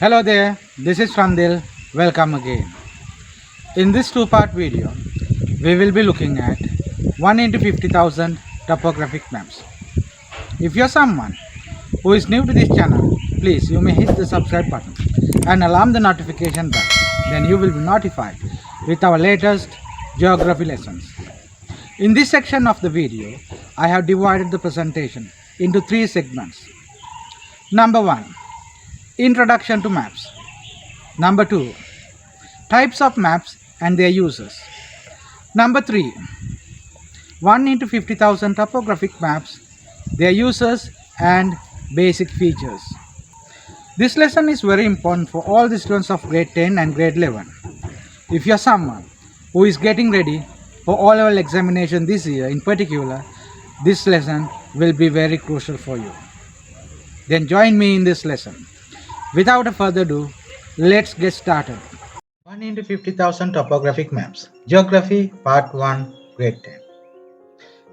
Hello there, this is Fandil. Welcome again. In this two-part video, we will be looking at 1 into 50,000 topographic maps. If you're someone who is new to this channel, please you may hit the subscribe button and alarm the notification bell. Then you will be notified with our latest geography lessons. In this section of the video, I have divided the presentation into three segments. Number 1. Introduction to maps. Number 2. Types of maps and their uses. Number 3. 1 into 50,000 topographic maps, their uses and basic features. This lesson is very important for all the students of grade 10 and grade 11. If you are someone who is getting ready for O-level examination this year in particular, this lesson will be very crucial for you. Then join me in this lesson. Without a further ado, let's get started. 1 into 50,000 topographic maps. Geography Part 1, Grade 10.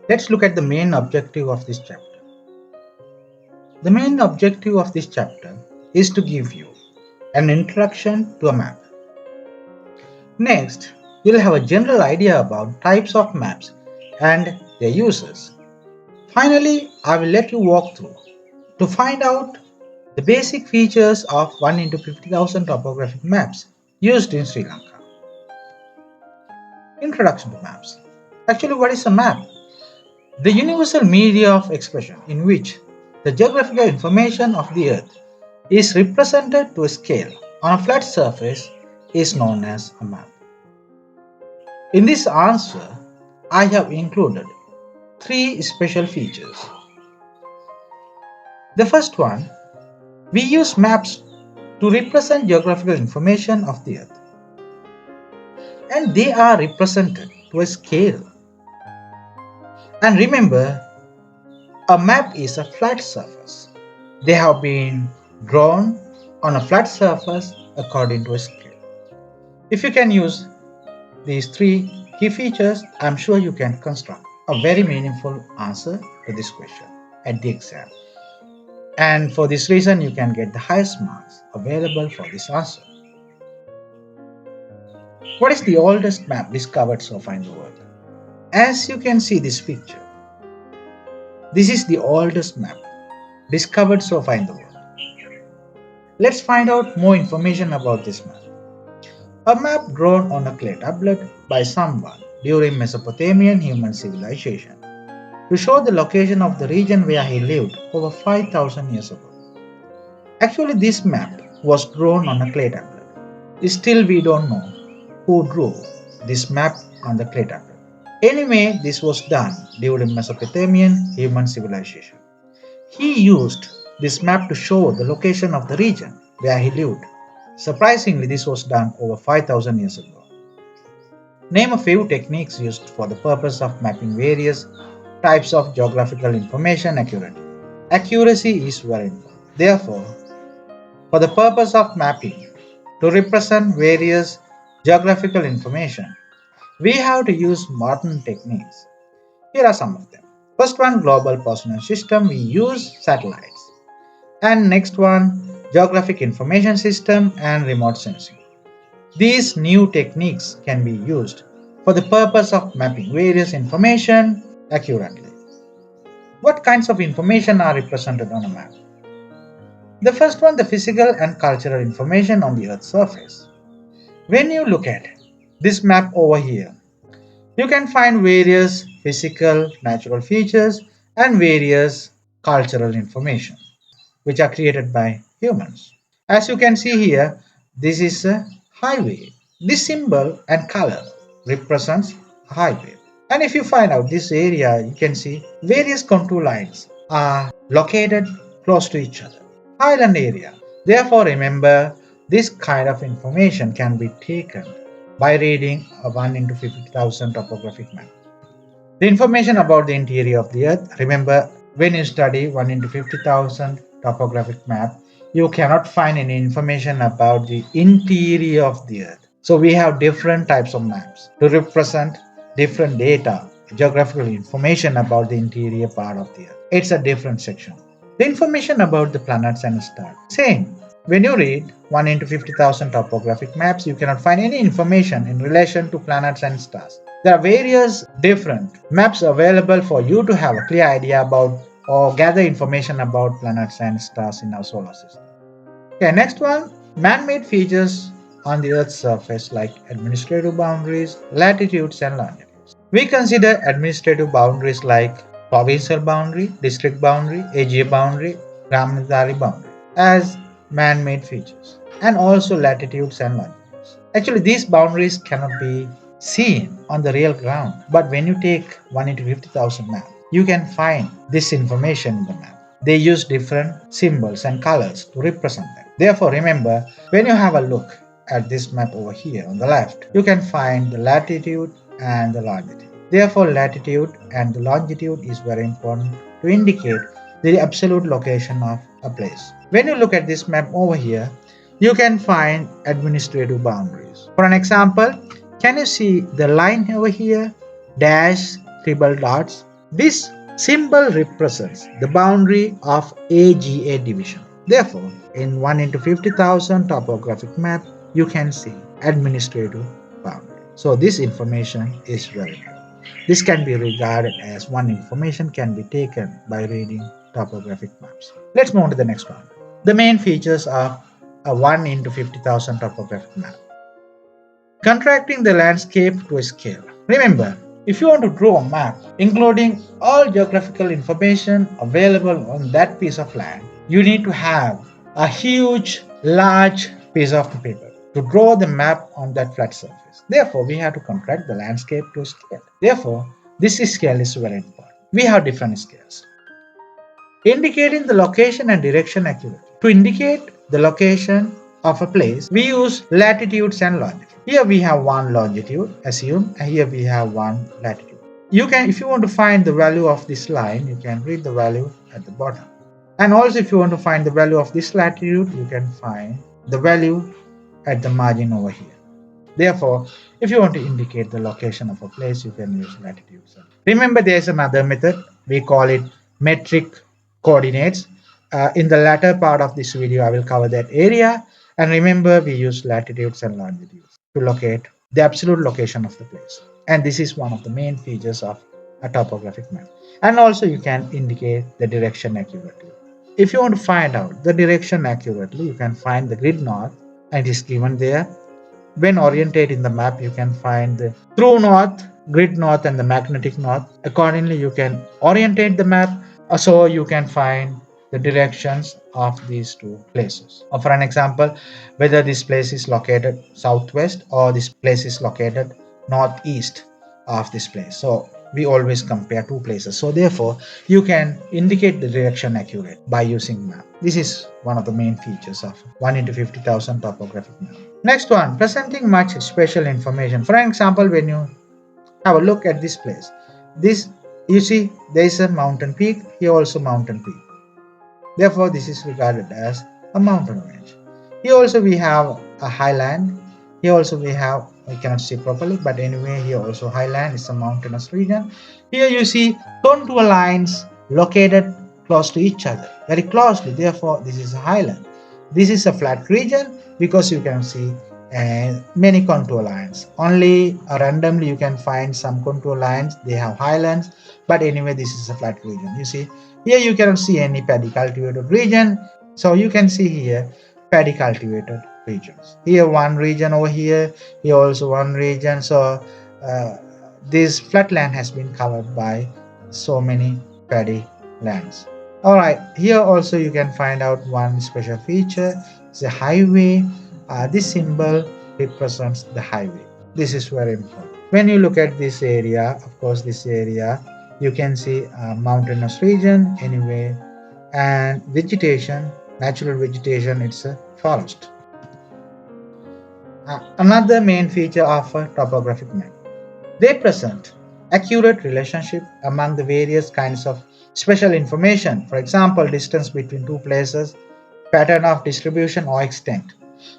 Let's look at the main objective of this chapter. The main objective of this chapter is to give you an introduction to a map. Next, you'll have a general idea about types of maps and their uses. Finally, I will let you walk through to find out the basic features of 1 into 50,000 topographic maps used in Sri Lanka. Introduction to maps. Actually, what is a map? The universal media of expression in which the geographical information of the earth is represented to a scale on a flat surface is known as a map. In this answer, I have included three special features. The first one, we use maps to represent geographical information of the earth, and they are represented to a scale. And remember, a map is a flat surface. They have been drawn on a flat surface according to a scale. If you can use these three key features, I am sure you can construct a very meaningful answer to this question at the exam. And for this reason, you can get the highest marks available for this answer. What is the oldest map discovered so far in the world? As you can see this picture, this is the oldest map discovered so far in the world. Let's find out more information about this map. A map drawn on a clay tablet by someone during Mesopotamian human civilization to show the location of the region where he lived over 5,000 years ago. Actually, this map was drawn on a clay tablet. Still, we don't know who drew this map on the clay tablet. Anyway, this was done during Mesopotamian human civilization. He used this map to show the location of the region where he lived. Surprisingly, this was done over 5,000 years ago. Name a few techniques used for the purpose of mapping various types of geographical information accurately. Accuracy is very important. Therefore, for the purpose of mapping to represent various geographical information, we have to use modern techniques. Here are some of them. First one, global positioning system, we use satellites. And next one, geographic information system and remote sensing. These new techniques can be used for the purpose of mapping various information accurately. What kinds of information are represented on a map? The first one, the physical and cultural information on the Earth's surface. When you look at this map over here, you can find various physical, natural features and various cultural information which are created by humans. As you can see here, this is a highway. This symbol and color represents a highway. And if you find out this area, you can see various contour lines are located close to each other. Highland area. Therefore, remember, this kind of information can be taken by reading a 1 into 50,000 topographic map. The information about the interior of the earth. Remember, when you study 1 into 50,000 topographic map, you cannot find any information about the interior of the earth. So we have different types of maps to represent different data, geographical information about the interior part of the earth. It's a different section. The information about the planets and stars. Same. When you read 1 into 50,000 topographic maps, you cannot find any information in relation to planets and stars. There are various different maps available for you to have a clear idea about or gather information about planets and stars in our solar system. Okay, next one, man-made features on the Earth's surface like administrative boundaries, latitudes and longitudes. We consider administrative boundaries like provincial boundary, district boundary, AGA boundary, Gramanthari boundary as man-made features, and also latitudes and longitudes. Actually, these boundaries cannot be seen on the real ground, but when you take 1 into 50,000 map, you can find this information in the map. They use different symbols and colors to represent them. Therefore, remember, when you have a look at this map over here on the left, you can find the latitude and the longitude. Therefore, latitude and the longitude is very important to indicate the absolute location of a place. When you look at this map over here, you can find administrative boundaries. For an example, can you see the line over here? Dash, triple dots. This symbol represents the boundary of AGA division. Therefore, in 1 into 50,000 topographic map, you can see administrative boundary. So this information is very important. This can be regarded as one information can be taken by reading topographic maps. Let's move on to the next one. The main features of a 1 into 50,000 topographic map. Contracting the landscape to a scale. Remember, if you want to draw a map including all geographical information available on that piece of land, you need to have a huge, large piece of paper to draw the map on that flat surface. Therefore, we have to contract the landscape to a scale. Therefore, this scale is very important. We have different scales. Indicating the location and direction accurately. To indicate the location of a place, we use latitudes and longitudes. Here we have one longitude, assume, and here we have one latitude. You can, if you want to find the value of this line, you can read the value at the bottom. And also, if you want to find the value of this latitude, you can find the value at the margin over here. Therefore, if you want to indicate the location of a place, you can use latitudes. Remember, there is another method. We call it metric coordinates. In the latter part of this video, I will cover that area. And remember, we use latitudes and longitudes to locate the absolute location of the place. And this is one of the main features of a topographic map. And also, you can indicate the direction accurately. If you want to find out the direction accurately, you can find the grid north, and it is given there. When oriented in the map, you can find the true north, grid north, and the magnetic north. Accordingly, you can orientate the map so you can find the directions of these two places. Or for an example, whether this place is located southwest or this place is located northeast of this place. So we always compare two places. So therefore, you can indicate the direction accurate by using map. This is one of the main features of 1 into 50,000 topographic map. Next one, presenting much special information. For example, when you have a look at this place, this you see there is a mountain peak, here also mountain peak. Therefore, this is regarded as a mountain range. Here also we have a highland. Here also we cannot see properly, but anyway, here also highland is a mountainous region. Here you see contour lines located close to each other, very closely. Therefore, this is a highland. This is a flat region because you can see many contour lines. Only randomly you can find some contour lines. They have highlands, but anyway, this is a flat region. You see, here you cannot see any paddy cultivated region. So you can see here paddy cultivated regions. Here one region over here also one region. So this flat land has been covered by so many paddy lands. Alright, here also you can find out one special feature. It's a highway. This symbol represents the highway. This is very important. When you look at this area, of course this area, you can see a mountainous region anyway, and vegetation, natural vegetation, it's a forest. Another main feature of a topographic map. They present accurate relationship among the various kinds of special information. For example, distance between two places, pattern of distribution or extent.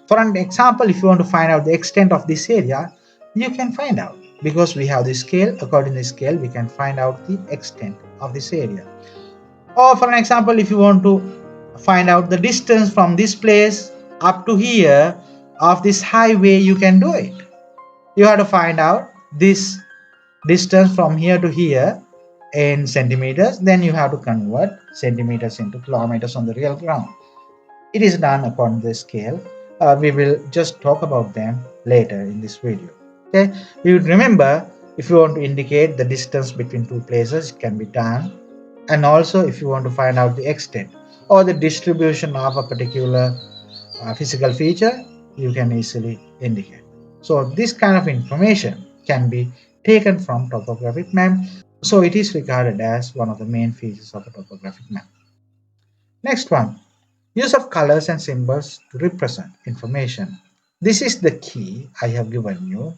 For an example, if you want to find out the extent of this area, you can find out because we have the scale. According to the scale, we can find out the extent of this area. Or for an example, if you want to find out the distance from this place up to here of this highway, you can do it. You have to find out this distance from here to here in centimeters, then you have to convert centimeters into kilometers on the real ground. It is done upon this scale. We will just talk about them later in this video. Okay, you would remember, if you want to indicate the distance between two places, it can be done. And also if you want to find out the extent or the distribution of a particular physical feature, you can easily indicate. So this kind of information can be taken from topographic map. So it is regarded as one of the main features of a topographic map. Next one, use of colors and symbols to represent information. This is the key I have given you.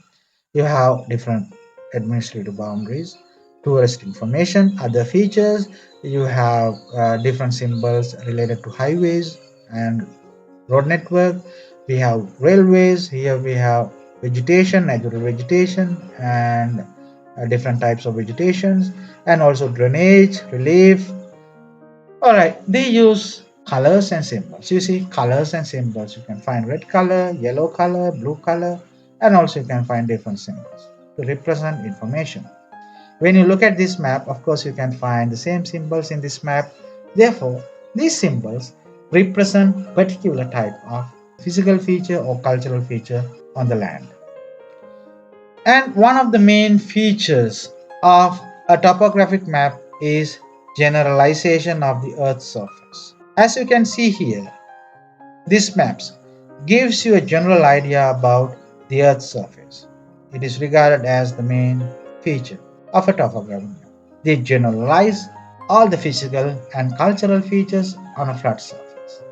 You have different administrative boundaries, tourist information, other features. You have different symbols related to highways and road network. We have railways. Here we have vegetation, natural vegetation, and different types of vegetations, and also drainage, relief. All right, they use colors and symbols. You see, colors and symbols. You can find red color, yellow color, blue color, and also you can find different symbols to represent information. When you look at this map, of course, you can find the same symbols in this map. Therefore, these symbols represent particular type of physical feature or cultural feature on the land. And one of the main features of a topographic map is generalization of the Earth's surface. As you can see here, this maps gives you a general idea about the Earth's surface. It is regarded as the main feature of a topographic map. They generalize all the physical and cultural features on a flat surface.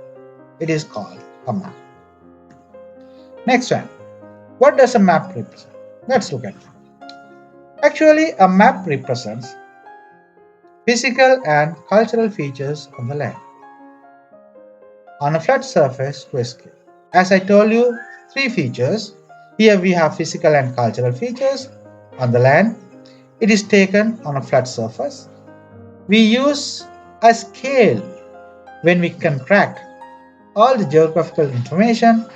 It is called a map. Next one, what does a map represent? Let's look at it. Actually, a map represents physical and cultural features of the land on a flat surface to a scale. As I told you, three features. Here we have physical and cultural features on the land. It is taken on a flat surface. We use a scale when we contract all the geographical information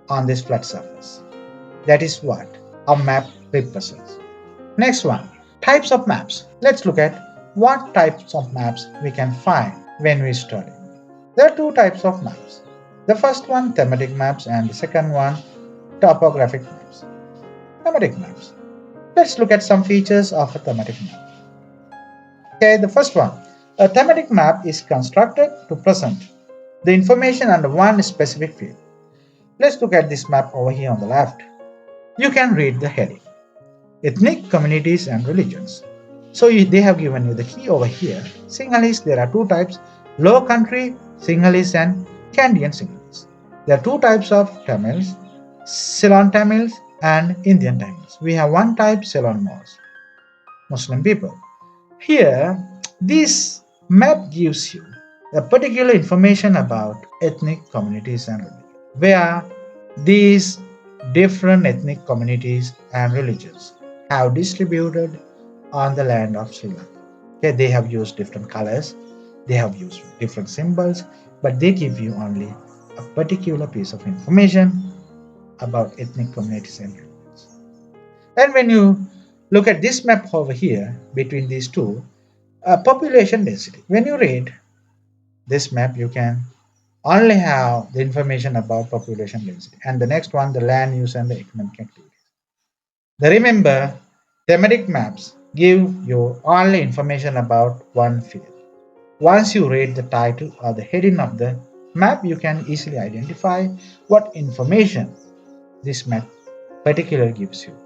on this flat surface. That is what a map represents. Next one, types of maps. Let's look at what types of maps we can find when we study. There are two types of maps. The first one, thematic maps, and the second one, topographic maps. Thematic maps. Let's look at some features of a thematic map. Okay, the first one, a thematic map is constructed to present the information under one specific field. Let's look at this map over here on the left. You can read the heading, ethnic communities and religions. So they have given you the key over here. Sinhalese, there are two types, low country Sinhalese and Canadian Sinhalese. There are two types of Tamils, Ceylon Tamils and Indian Tamils. We have one type, Ceylon Moors, Muslim people. Here, this map gives you the particular information about ethnic communities and religions, where these different ethnic communities and religions have distributed on the land of Sri Lanka. Okay, they have used different colors, they have used different symbols, but they give you only a particular piece of information about ethnic communities and religions. And when you look at this map over here between these two, population density. When you read this map, you can only have the information about population density. And the next one, the land use and the economic activity. Remember, thematic maps give you only information about one field. Once you read the title or the heading of the map, you can easily identify what information this map particularly gives you.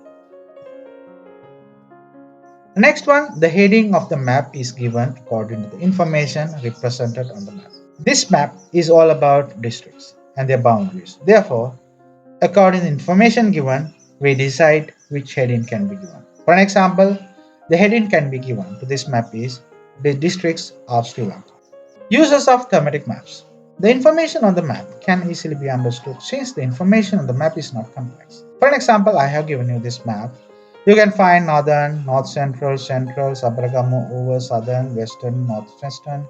The next one, the heading of the map is given according to the information represented on the map. This map is all about districts and their boundaries. Therefore, according to the information given, we decide which heading can be given. For an example, the heading can be given to this map is the districts of Sri Lanka. Uses of thematic maps. The information on the map can easily be understood since the information on the map is not complex. For an example, I have given you this map. You can find northern, north central, central, subaragamo over southern, western, northwestern,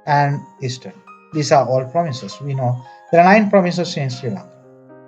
and eastern. These are all provinces. We know there are 9 provinces in Sri Lanka.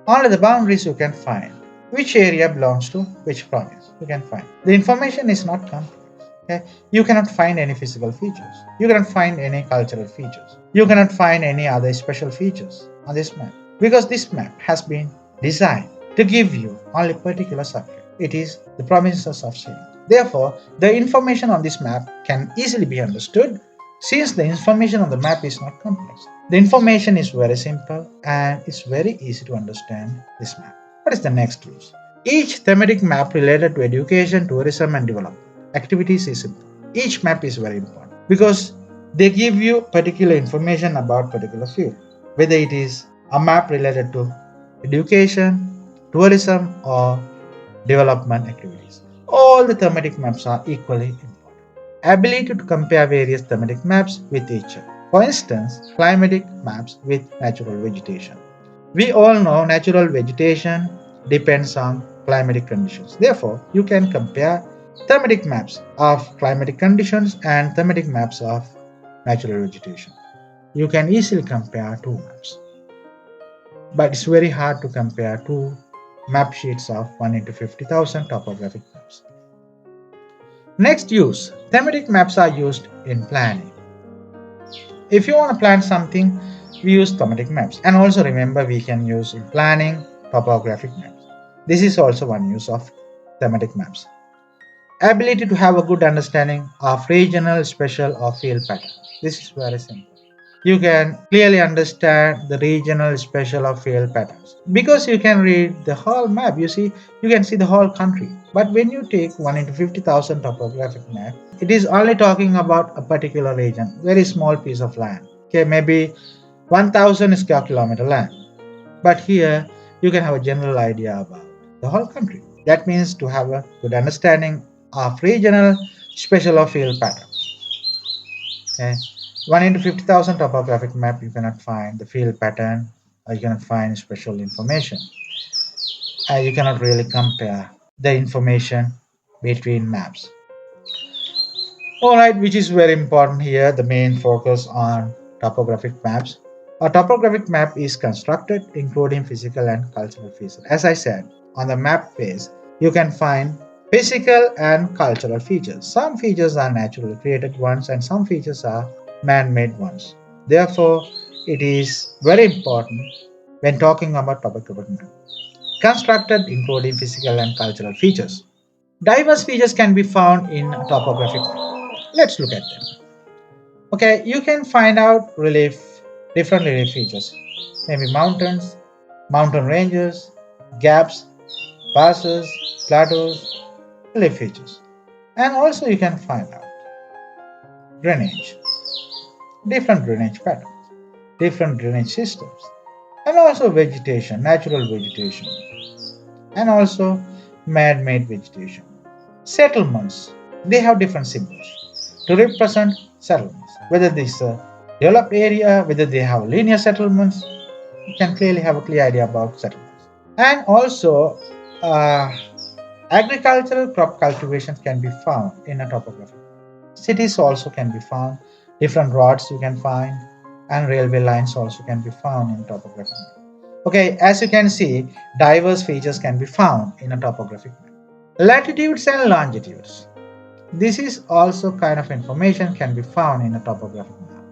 Only the boundaries you can find. Which area belongs to which province? You can find. The information is not complete. Okay? You cannot find any physical features. You cannot find any cultural features. You cannot find any other special features on this map because this map has been designed to give you only particular subject. It is the provinces of Sri Lanka. Therefore, the information on this map can easily be understood since the information on the map is not complex. The information is very simple and it's very easy to understand this map. What is the next rules? Each thematic map related to education, tourism, and development activities is simple. Each map is very important because they give you particular information about particular field, whether it is a map related to education, tourism, or development activities. All the thematic maps are equally important. Ability to compare various thematic maps with each other. For instance, climatic maps with natural vegetation. We all know natural vegetation depends on climatic conditions. Therefore, you can compare thematic maps of climatic conditions and thematic maps of natural vegetation. You can easily compare two maps, but it's very hard to compare two map sheets of 1 into 50,000 topographic maps. Next use. Thematic maps are used in planning. If you want to plan something, we use thematic maps. And also remember we can use in planning topographic maps. This is also one use of thematic maps. Ability to have a good understanding of regional, special or field patterns. This is very simple. You can clearly understand the regional, special or field patterns because you can read the whole map. You can see the whole country. But when you take 1 into 50,000 topographic map, it is only talking about a particular region, very small piece of land. Okay, maybe 1,000 square kilometer land. But here you can have a general idea about the whole country. That means to have a good understanding of regional, special or field pattern. Okay. 1 into 50,000 topographic map, you cannot find the field pattern or you cannot find special information. You cannot really compare the information between maps. Alright, which is very important here, the main focus on topographic maps. A topographic map is constructed including physical and cultural features. As I said, on the map page, you can find physical and cultural features. Some features are naturally created ones and some features are man-made ones. Therefore, it is very important when talking about topographic map. Constructed including physical and cultural features. Diverse features can be found in a topographic map. Let's look at them. Okay, you can find out different relief features. Maybe mountains, mountain ranges, gaps, passes, plateaus, relief features. And also you can find out drainage, different drainage patterns, different drainage systems, and also vegetation, natural vegetation, and also man-made vegetation. Settlements, they have different symbols to represent settlements. Whether this is a developed area, whether they have linear settlements, you can clearly have a clear idea about settlements. And also, uh, agricultural crop cultivation can be found in a topography. Cities also can be found, different roads you can find, and railway lines also can be found in topography. Okay, as you can see, diverse features can be found in a topographic map. Latitudes and longitudes. This is also kind of information can be found in a topographic map.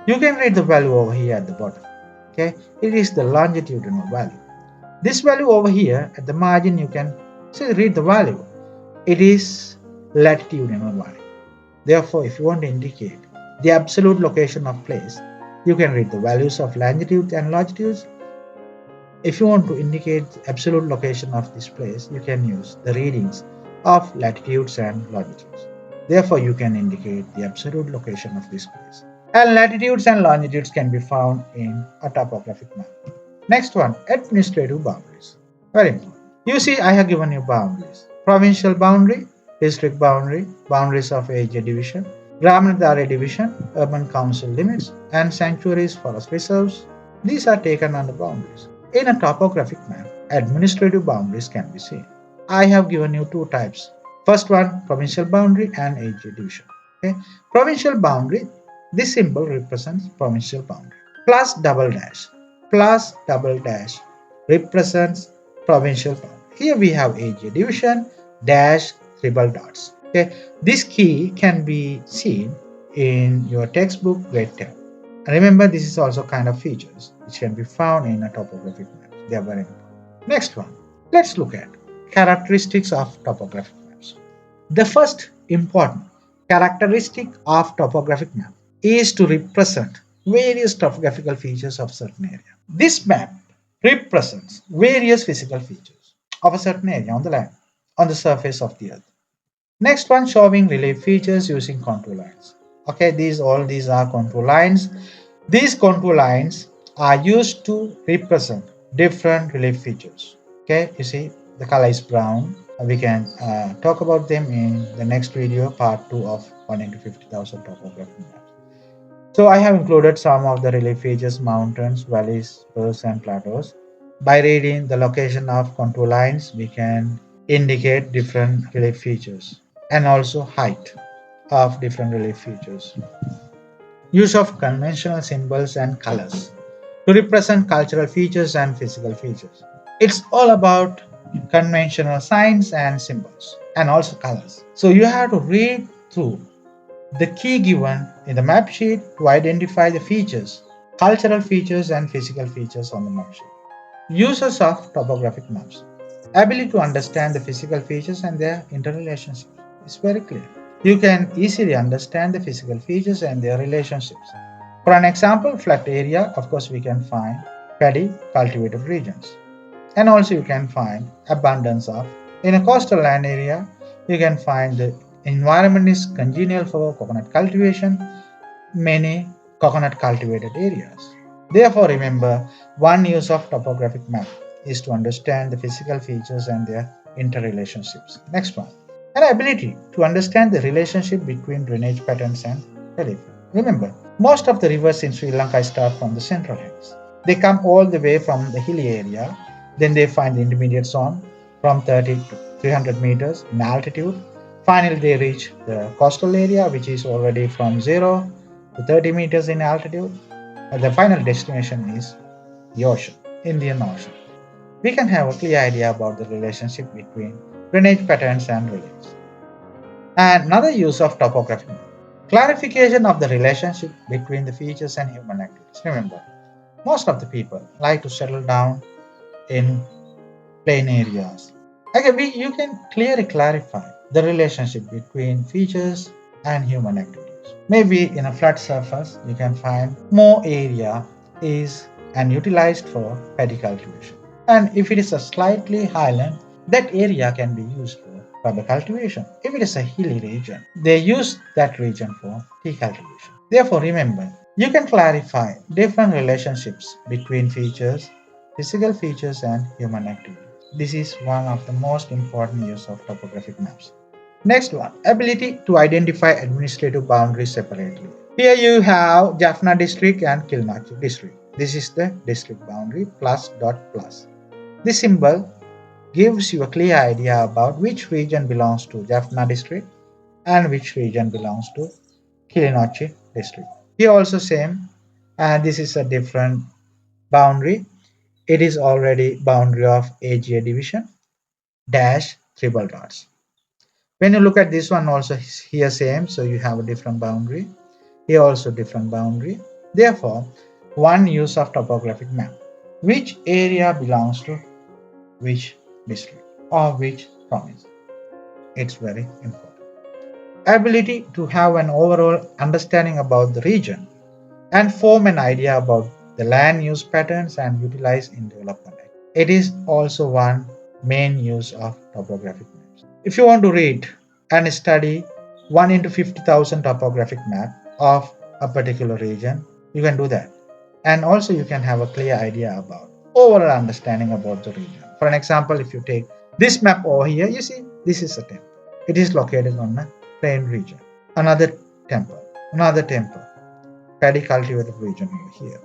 You can read the value over here at the bottom. Okay, it is the longitudinal value. This value over here at the margin you can read the value. It is latitudinal value. Therefore, if you want to indicate the absolute location of place, you can read the values of longitudes and longitudes. If you want to indicate the absolute location of this place, you can use the readings of latitudes and longitudes. Therefore, you can indicate the absolute location of this place. And latitudes and longitudes can be found in a topographic map. Next one, administrative boundaries. Very important. You see, I have given you boundaries. Provincial boundary, district boundary, boundaries of area division, Gramanadara division, urban council limits, and sanctuaries, forest reserves. These are taken under boundaries. In a topographic map, administrative boundaries can be seen. I have given you two types. First one, provincial boundary and area division. Okay? Provincial boundary, this symbol represents provincial boundary. plus double dash. Plus double dash represents provincial boundary. Here we have AG division dash triple dots. Okay, this key can be seen in your textbook grade 10. Remember, this is also kind of features which can be found in a topographic map. They are very important. Next one, let's look at characteristics of topographic maps. The first important characteristic of topographic map is to represent various topographical features of certain area. This map represents various physical features of a certain area on the land, on the surface of the earth. Next one, showing relief features using contour lines. Okay, these are contour lines. These contour lines are used to represent different relief features. Okay, you see the color is brown. We can talk about them in the next video, part 2 of 1 into 50,000 topography maps. So I have included some of the relief features: mountains, valleys, hills, and plateaus. By reading the location of contour lines, we can indicate different relief features and also height of different relief features. Use of conventional symbols and colors to represent cultural features and physical features. It's all about conventional signs and symbols and also colors. So you have to read through the key given in the map sheet to identify the features, cultural features and physical features on the map sheet. Uses of topographic maps. Ability to understand the physical features and their interrelationships is very clear. You can easily understand the physical features and their relationships. For an example, flat area, of course, we can find paddy cultivated regions. And also you can find abundance of. In a coastal land area, you can find the environment is congenial for coconut cultivation, many coconut cultivated areas. Therefore, remember, one use of topographic map is to understand the physical features and their interrelationships. Next one, an ability to understand the relationship between drainage patterns and relief. Remember, most of the rivers in Sri Lanka start from the central hills. They come all the way from the hilly area, then they find the intermediate zone from 30 to 300 meters in altitude. Finally, they reach the coastal area, which is already from 0 to 30 meters in altitude. And the final destination is the ocean, Indian Ocean. We can have a clear idea about the relationship between drainage patterns and reliefs. And another use of topography, clarification of the relationship between the features and human activities. Remember, most of the people like to settle down in plain areas. Okay, you can clearly clarify the relationship between features and human activities. Maybe in a flat surface, you can find more area is and utilized for paddy cultivation. And if it is a slightly highland, that area can be used for rubber cultivation. If it is a hilly region, they use that region for tea cultivation. Therefore, remember, you can clarify different relationships between features, physical features, and human activities. This is one of the most important use of topographic maps. Next one, ability to identify administrative boundaries separately. Here you have Jaffna district and Kilmarnock district. This is the district boundary plus dot plus. This symbol gives you a clear idea about which region belongs to Jaffna district and which region belongs to Kilinochchi district. Here also same, and this is a different boundary. It is already boundary of AGA division dash triple dots. When you look at this one also here same, so you have a different boundary. Here also different boundary. Therefore, one use of topographic map. Which area belongs to which district or which province? It's very important. Ability to have an overall understanding about the region and form an idea about the land use patterns and utilize in development. It is also one main use of topographic maps. If you want to read and study 1 into 50,000 topographic map of a particular region, you can do that. And also you can have a clear idea about overall understanding about the region. For an example, if you take this map over here, you see this is a temple. It is located on a plain region. Another temple, paddy cultivated region over here,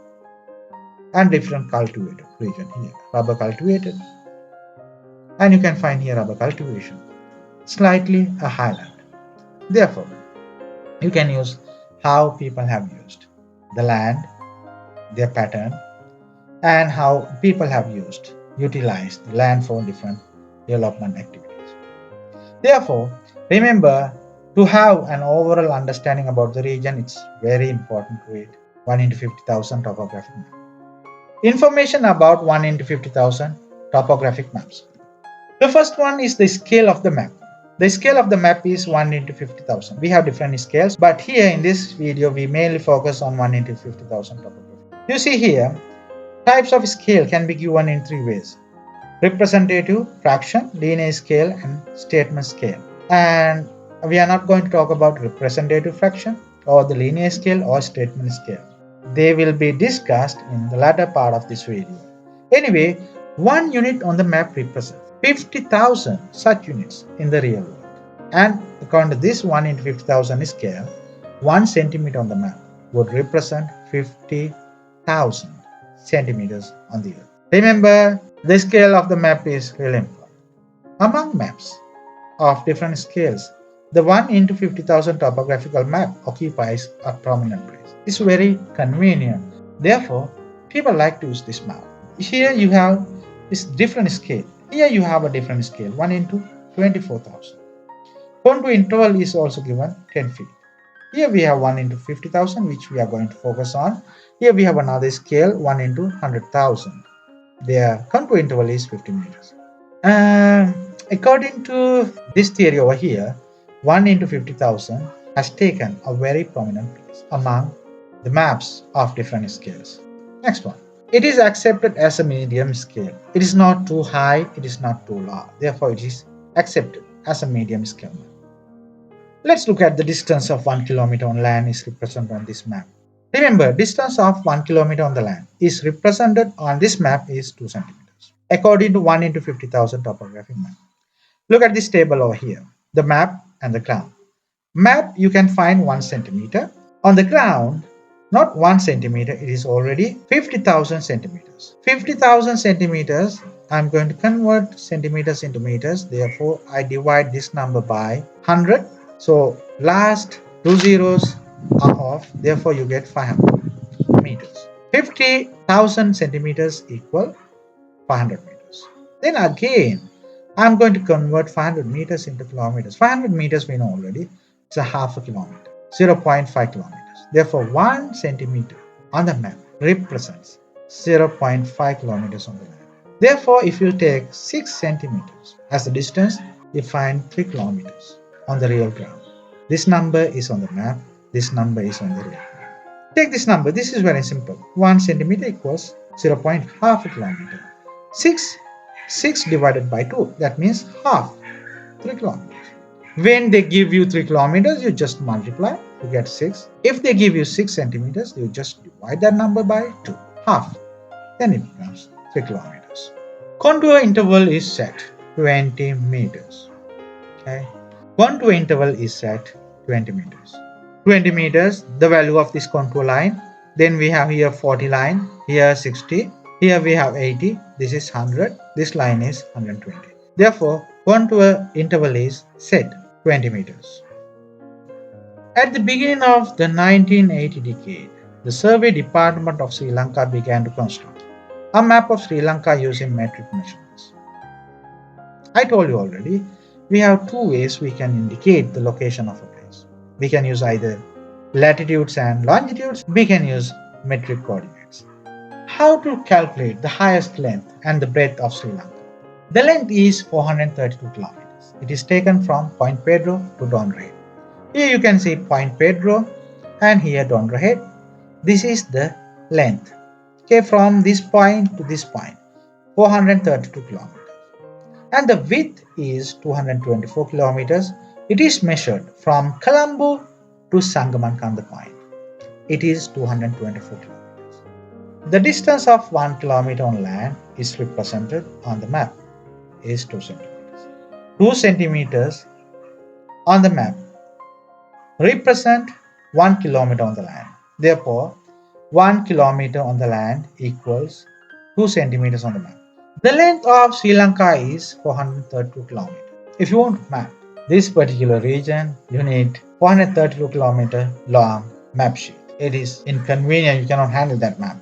and different cultivated region here, rubber cultivated, and you can find here rubber cultivation, slightly a highland. Therefore, you can use how people have used the land, their pattern, and how people have utilized the land for different development activities. Therefore, remember, to have an overall understanding about the region, it's very important to read 1 into 50,000 topographic map. Information about 1 into 50,000 topographic maps. The first one is the scale of the map. The scale of the map is 1 into 50,000. We have different scales, but here in this video, we mainly focus on 1 into 50,000 topographic. You see here, types of scale can be given in three ways: representative, fraction, linear scale, and statement scale. And we are not going to talk about representative fraction or the linear scale or statement scale. They will be discussed in the latter part of this video. Anyway, one unit on the map represents 50,000 such units in the real world. And according to this 1 into 50,000 scale, 1 centimeter on the map would represent 50,000 centimeters on the earth. Remember, the scale of the map is really important. Among maps of different scales, the 1 into 50,000 topographical map occupies a prominent place. It's very convenient. Therefore, people like to use this map. Here you have this different scale. Here you have a different scale, 1 into 24,000. Contour interval is also given 10 feet. Here we have 1 into 50,000, which we are going to focus on. Here we have another scale, 1 into 100,000. Their contour interval is 50 meters. According to this theory over here, 1 into 50,000 has taken a very prominent place among the maps of different scales. Next one. It is accepted as a medium scale. It is not too high, it is not too low. Therefore, it is accepted as a medium scale. Let's look at the distance of 1 kilometer on land is represented on this map. Remember, distance of 1 kilometer on the land is represented on this map is 2 centimeters, according to 1 into 50,000 topographic map. Look at this table over here, the map and the ground. Map you can find 1 centimeter. On the ground, not 1 centimeter, it is already 50,000 centimeters. 50,000 centimeters, I'm going to convert centimeters into meters. Therefore, I divide this number by 100. So, last two zeros are off. Therefore, you get 500 meters. 50,000 centimeters equal 500 meters. Then again, I'm going to convert 500 meters into kilometers. 500 meters we know already. It's a half a kilometer, 0.5 kilometers. Therefore, 1 centimeter on the map represents 0.5 kilometers on the land. Therefore, if you take 6 centimeters as the distance, you find 3 kilometers on the real ground. This number is on the map. This number is on the real ground. Take this number. This is very simple. 1 centimeter equals 0.5 kilometer. 6 divided by 2. That means half. 3 kilometers. When they give you 3 kilometers, you just multiply. You get 6. If they give you 6 centimeters, you just divide that number by 2. Half. Then it becomes 3 kilometers. Contour interval is set 20 meters. Okay. Contour interval is set 20 meters. 20 meters, the value of this contour line. Then we have here 40 line, here 60, here we have 80, this is 100, this line is 120. Therefore, contour interval is set 20 meters. At the beginning of the 1980 decade, the Survey Department of Sri Lanka began to construct a map of Sri Lanka using metric measurements. I told you already, we have two ways we can indicate the location of a place. We can use either latitudes and longitudes, we can use metric coordinates. How to calculate the highest length and the breadth of Sri Lanka? The length is 432 kilometers. It is taken from Point Pedro to Donrahead. Here you can see Point Pedro and here Donrahead. This is the length. Okay, from this point to this point, 432 kilometers. And the width is 224 kilometers. It is measured from Colombo to Sangamankanda point. It is 224 kilometers. The distance of 1 kilometer on land is represented on the map is 2 centimeters. 2 centimeters on the map represent 1 kilometer on the land. Therefore, 1 kilometer on the land equals 2 centimeters on the map. The length of Sri Lanka is 432 kilometers. If you want to map this particular region, you need 432 kilometer long map sheet. It is inconvenient, you cannot handle that map.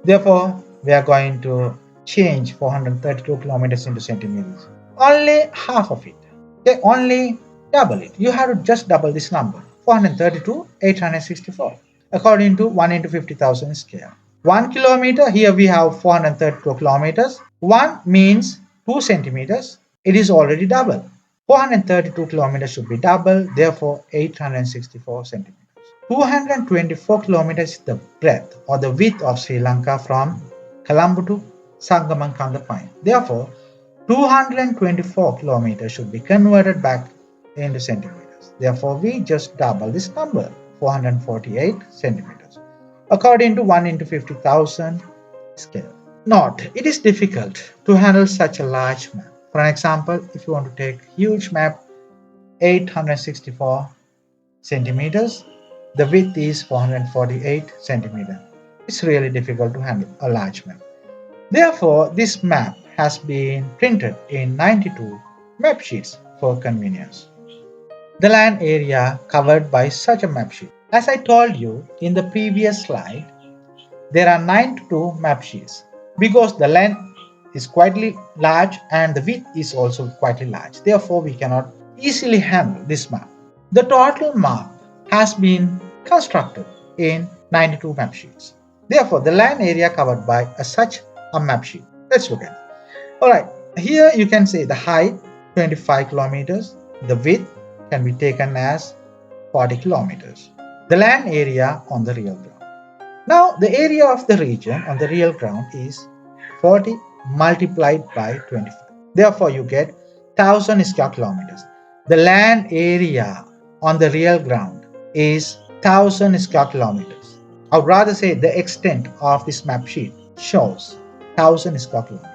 Therefore, we are going to change 432 kilometers into centimeters. Only half of it. Okay, only double it. You have to just double this number. 432, 864. According to 1 into 50,000 scale. 1 kilometer, here we have 432 kilometers. 1 means 2 centimeters. It is already double. 432 kilometers should be double, therefore 864 centimeters. 224 kilometers is the breadth or the width of Sri Lanka from Colombo to Sangamankanda Point. Therefore, 224 kilometers should be converted back into centimeters. Therefore, we just double this number, 448 centimeters, according to 1 into 50,000 scale. Note, it is difficult to handle such a large map. For an example, if you want to take huge map, 864 centimeters, the width is 448 centimeters. It's really difficult to handle a large map. Therefore, this map has been printed in 92 map sheets for convenience. The land area covered by such a map sheet. As I told you in the previous slide, there are 92 map sheets because the length is quite large and the width is also quite large. Therefore, we cannot easily handle this map. The total map has been constructed in 92 map sheets. Therefore, the land area covered by such a map sheet. Let's look at it. Alright, here you can say the height 25 kilometers, the width can be taken as 40 kilometers. The land area on the real ground. Now, the area of the region on the real ground is 40 multiplied by 25. Therefore, you get 1000 square kilometers. The land area on the real ground is 1000 square kilometers. I would rather say the extent of this map sheet shows 1000 square kilometers.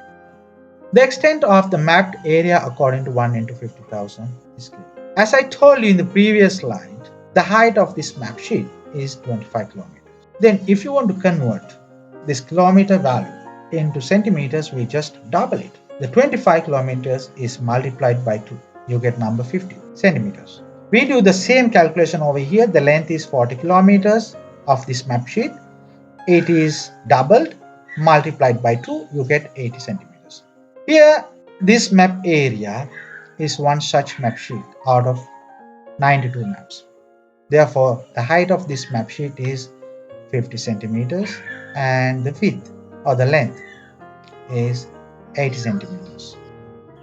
The extent of the mapped area according to 1 into 50,000 is clear. As I told you in the previous slide, the height of this map sheet is 25 kilometers. Then if you want to convert this kilometer value into centimeters, we just double it. The 25 kilometers is multiplied by 2. You get number 50 centimeters. We do the same calculation over here. The length is 40 kilometers of this map sheet. It is doubled, multiplied by 2, you get 80 centimeters. Here, this map area is one such map sheet out of 92 maps. Therefore, the height of this map sheet is 50 centimeters and the width or the length is 80 centimeters.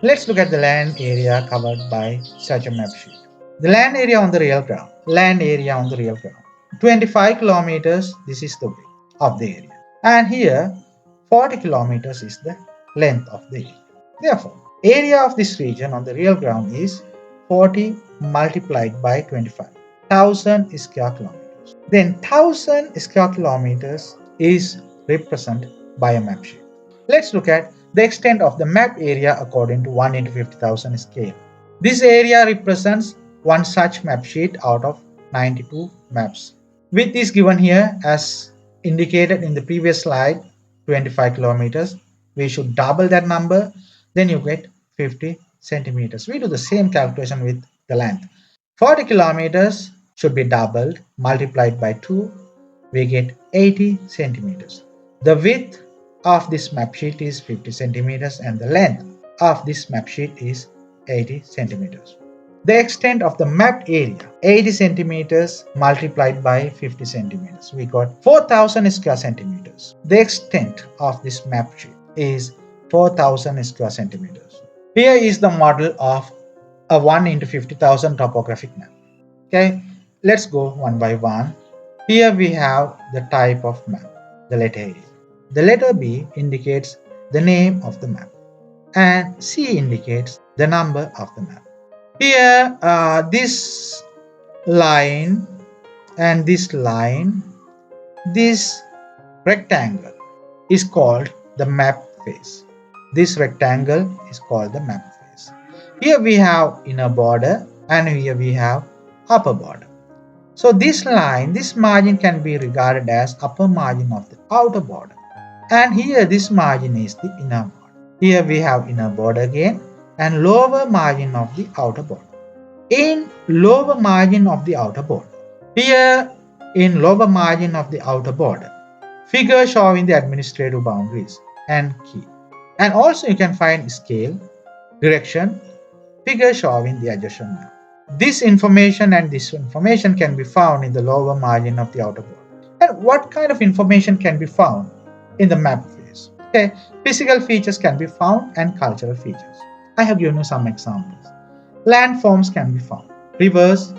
Let's look at the land area covered by such a map sheet. The land area on the real ground. Land area on the real ground. 25 kilometers, this is the width of the area. And here, 40 kilometers is the length of the area. Therefore, area of this region on the real ground is 40 multiplied by 25. 1000 square kilometers. Then 1000 square kilometers is represented by a map sheet. Let's look at the extent of the map area according to 1 into 50,000 scale. This area represents one such map sheet out of 92 maps. Width is given here as indicated in the previous slide, 25 kilometers. We should double that number, then you get 50 centimeters. We do the same calculation with the length. 40 kilometers should be doubled, multiplied by 2, we get 80 centimeters. The width of this map sheet is 50 centimeters and the length of this map sheet is 80 centimeters. The extent of the mapped area, 80 centimeters multiplied by 50 centimeters. We got 4000 square centimeters. The extent of this map sheet is 4000 square centimeters. Here is the model of a 1 into 50,000 topographic map. Okay, let's go one by one. Here we have the type of map, the letter A. The letter B indicates the name of the map and C indicates the number of the map. Here, this line and this line, this rectangle is called the map face. This rectangle is called the map face. Here we have inner border and here we have upper border. So this line, this margin can be regarded as upper margin of the outer border. And here this margin is the inner border. Here we have inner border again and lower margin of the outer border. In lower margin of the outer border. Here in lower margin of the outer border, figure showing the administrative boundaries and key. And also you can find scale, direction, figure showing the adjacent map. This information can be found in the lower margin of the outer border. And what kind of information can be found in the map phase? Okay, physical features can be found and cultural features. I have given you some examples. Landforms can be found. Rivers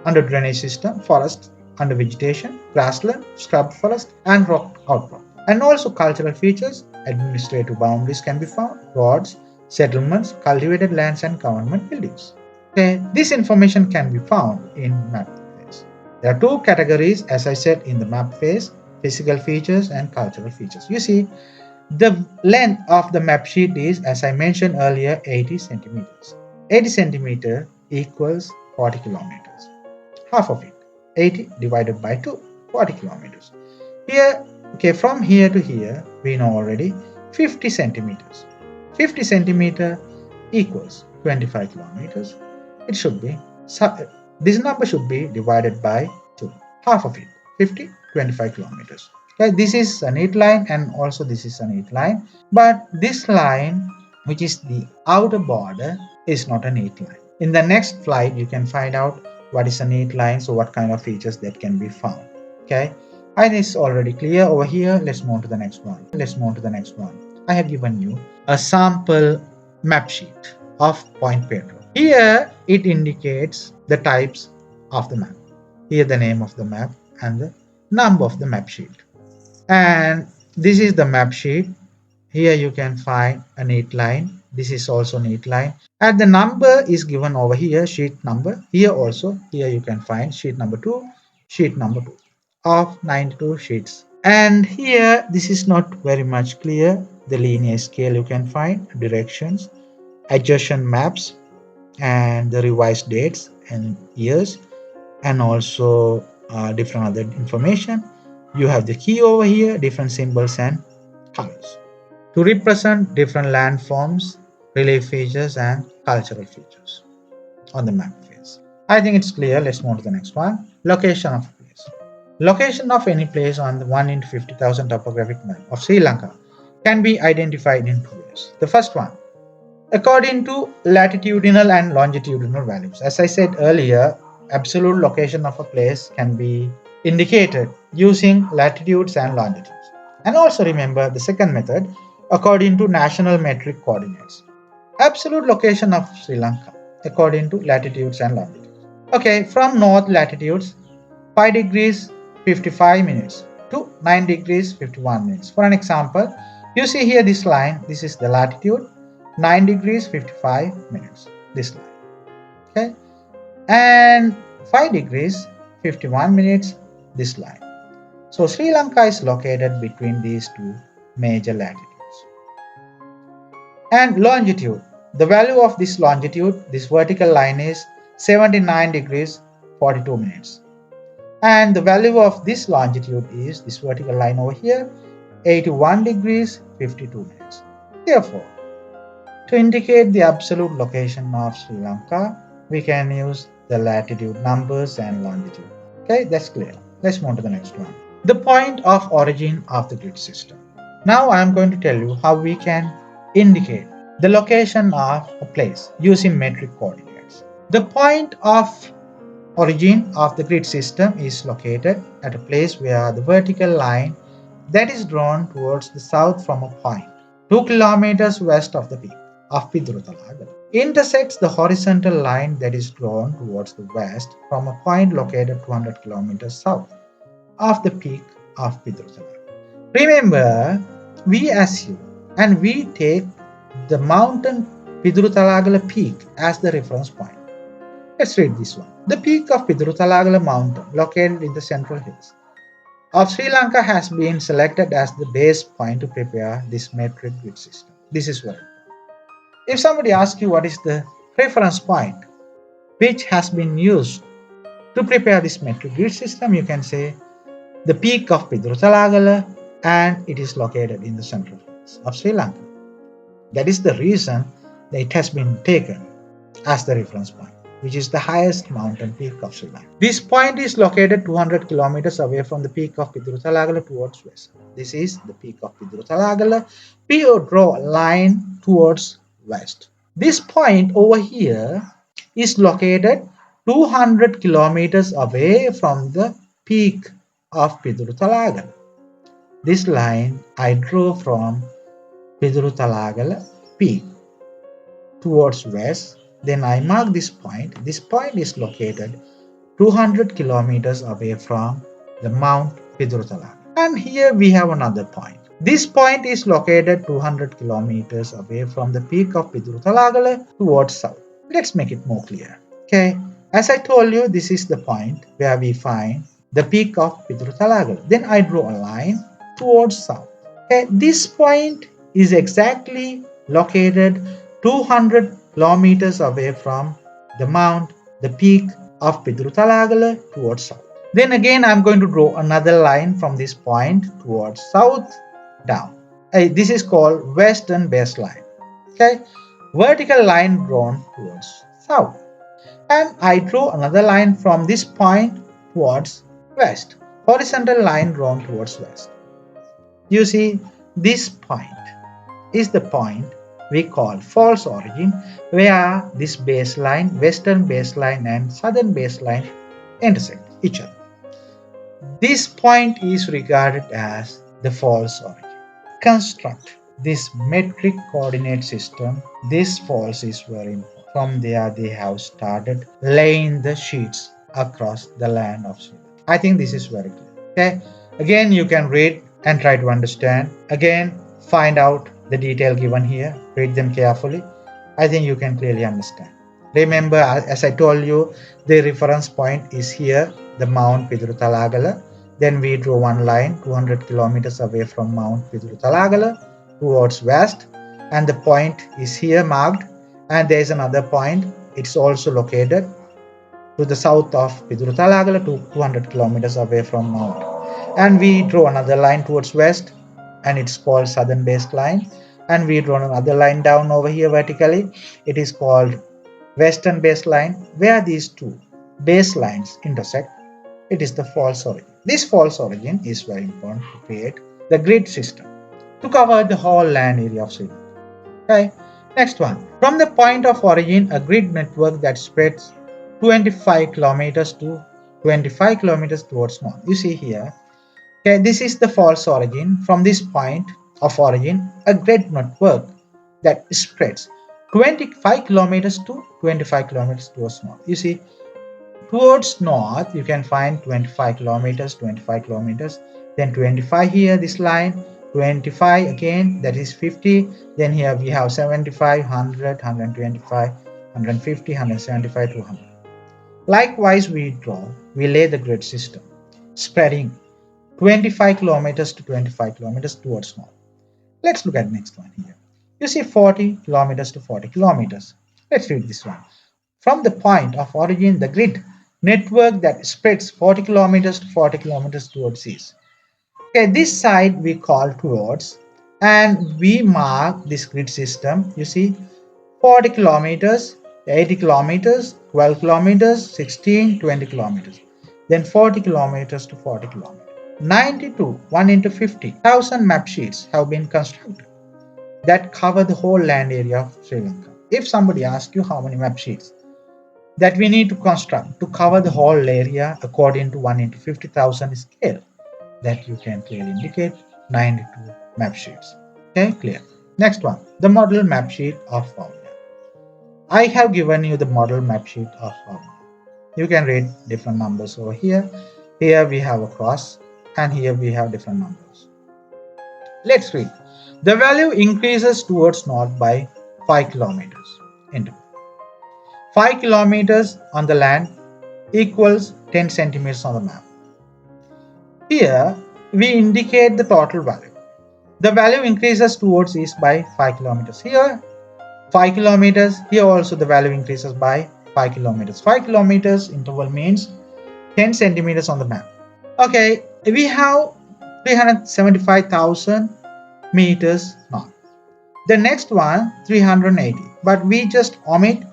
under drainage system, forest under vegetation, grassland, scrub forest, and rock outcrop. And also cultural features, administrative boundaries can be found, roads, settlements, cultivated lands, and government buildings. Okay, this information can be found in map phase. There are two categories, as I said, in the map phase: physical features and cultural features. You see, the length of the map sheet is, as I mentioned earlier, 80 centimeters. 80 centimeter equals 40 kilometers. Half of it, 80 divided by 2, 40 kilometers. Here, okay, from here to here, we know already 50 centimeters. 50 centimeter equals 25 kilometers. It should be, this number should be divided by 2. Half of it, 50, 25 kilometers. Okay, this is a neat line and also this is a neat line. But this line, which is the outer border, is not a neat line. In the next slide, you can find out what is a neat line, so what kind of features that can be found. Okay, and it's already clear over here. Let's move to the next one. I have given you a sample map sheet of Point Pedro. Here it indicates the types of the map. Here the name of the map and the number of the map sheet. And this is the map sheet. Here you can find a neat line. This is also neat line. And the number is given over here, sheet number. Here also, here you can find sheet number 2, sheet number 2 of 92 sheets. And here, this is not very much clear. The linear scale you can find, directions, adjacent maps, and the revised dates and years, and also different other information. You have the key over here, different symbols and colors to represent different landforms, relief features, and cultural features on the map phase. I think it's clear. Let's move to the next one. Location of a place. Location of any place on the 1 in 50,000 topographic map of Sri Lanka can be identified in two ways. The first one, according to latitudinal and longitudinal values. As I said earlier, absolute location of a place can be indicated using latitudes and longitudes. And also remember the second method, according to national metric coordinates. Absolute location of Sri Lanka according to latitudes and longitudes. Okay, from north latitudes 5 degrees 55 minutes to 9 degrees 51 minutes. For an example, you see here this line, this is the latitude, 9 degrees 55 minutes, this line. Okay, and 5 degrees 51 minutes, this line. So Sri Lanka is located between these two major latitudes. And longitude, the value of this longitude, this vertical line is 79 degrees 42 minutes. And the value of this longitude is this vertical line over here, 81 degrees 52 minutes. Therefore, to indicate the absolute location of Sri Lanka, we can use the latitude numbers and longitude. Okay, that's clear. Let's move to the next one. The point of origin of the grid system. Now I am going to tell you how we can indicate the location of a place using metric coordinates. The point of origin of the grid system is located at a place where the vertical line that is drawn towards the south from a point 2 kilometers west of the peak of Pidurutalaga intersects the horizontal line that is drawn towards the west from a point located 200 kilometers south of the peak of Pidurutalaga. Remember, we assume and we take the mountain Piduruthalagala peak as the reference point. Let's read this one. The peak of Piduruthalagala mountain, located in the central hills of Sri Lanka, has been selected as the base point to prepare this metric grid system. This is what. If somebody asks you what is the reference point which has been used to prepare this metric grid system, you can say the peak of Piduruthalagala, and it is located in the central hills of Sri Lanka. That is the reason that it has been taken as the reference point. which is the highest mountain peak of Sri Lanka. This point is located 200 kilometers away from the peak of Piduruthalagala towards west. This is the peak of Piduruthalagala. We draw a line towards west. This point over here is located 200 kilometers away from the peak of Piduruthalagala. This line I drew from Piduruthalagala peak towards west. Then I mark this point. This point is located 200 kilometers away from the Mount Piduruthalagala. And here we have another point. This point is located 200 kilometers away from the peak of Piduruthalagala towards south. Let's make it more clear. Okay, as I told you, this is the point where we find the peak of Piduruthalagala. Then I draw a line towards south. Okay, this point is exactly located 200 kilometers away from the mount, the peak of Piduruthalagala towards south. Then again, I'm going to draw another line from this point towards south down. This is called western baseline. Okay, vertical line drawn towards south. And I draw another line from this point towards west. Horizontal line drawn towards west. You see, this point is the point we call false origin, where this baseline, western baseline and southern baseline intersect each other. This point is regarded as the false origin. Construct this metric coordinate system. This false is very important. From there, they have started laying the sheets across the land of Sri Lanka. I think this is very clear. Okay. Again, you can read and try to understand. Again, find out the detail given here. Read them carefully. I think you can clearly understand. Remember, as I told you, the reference point is here, the Mount Piduruthalagala. Then we draw one line 200 kilometers away from Mount Piduruthalagala towards west, and the point is here marked, and there is another point. It's also located to the south of Piduruthalagala, 200 kilometers away from Mount. And we draw another line towards west, and it's called southern base line. And we draw another line down over here vertically. It is called western baseline. Where these two baselines intersect, it is the false origin. This false origin is very important to create the grid system to cover the whole land area of Sri Lanka. Okay. Next one. From the point of origin, a grid network that spreads 25 kilometers towards north. You see here. Okay, this is the false origin. From this point of origin, a grid network that spreads 25 kilometers to 25 kilometers towards north. You see, towards north, you can find 25 kilometers, then 25 here, this line, 25 again, that is 50. Then here we have 75, 100, 125, 150, 175, 200. Likewise, we lay the grid system, spreading 25 kilometers to 25 kilometers towards north. Let's look at the next one here. You see 40 kilometers to 40 kilometers. Let's read this one. From the point of origin, the grid network that spreads 40 kilometers to 40 kilometers towards east. Okay, this side we call towards, and we mark this grid system. You see 40 kilometers, 80 kilometers, 12 kilometers, 16, 20 kilometers. Then 40 kilometers to 40 kilometers. 92, 1 into 50,000 map sheets have been constructed that cover the whole land area of Sri Lanka. If somebody asks you how many map sheets that we need to construct to cover the whole area according to 1 into 50,000 scale, that you can clearly indicate 92 map sheets. Okay, clear. Next one, the model map sheet of Vavuniya. I have given you the model map sheet of Vavuniya. You can read different numbers over here. Here we have a cross, and here we have different numbers. Let's read. The value increases towards north by 5 kilometers. Into 5 kilometers on the land equals 10 centimeters on the map. Here we indicate the total value. The value increases towards east by 5 kilometers. Here 5 kilometers. Here also the value increases by 5 kilometers. 5 kilometers interval means 10 centimeters on the map. Okay, we have 375,000 meters north. The next one 380, but we just omit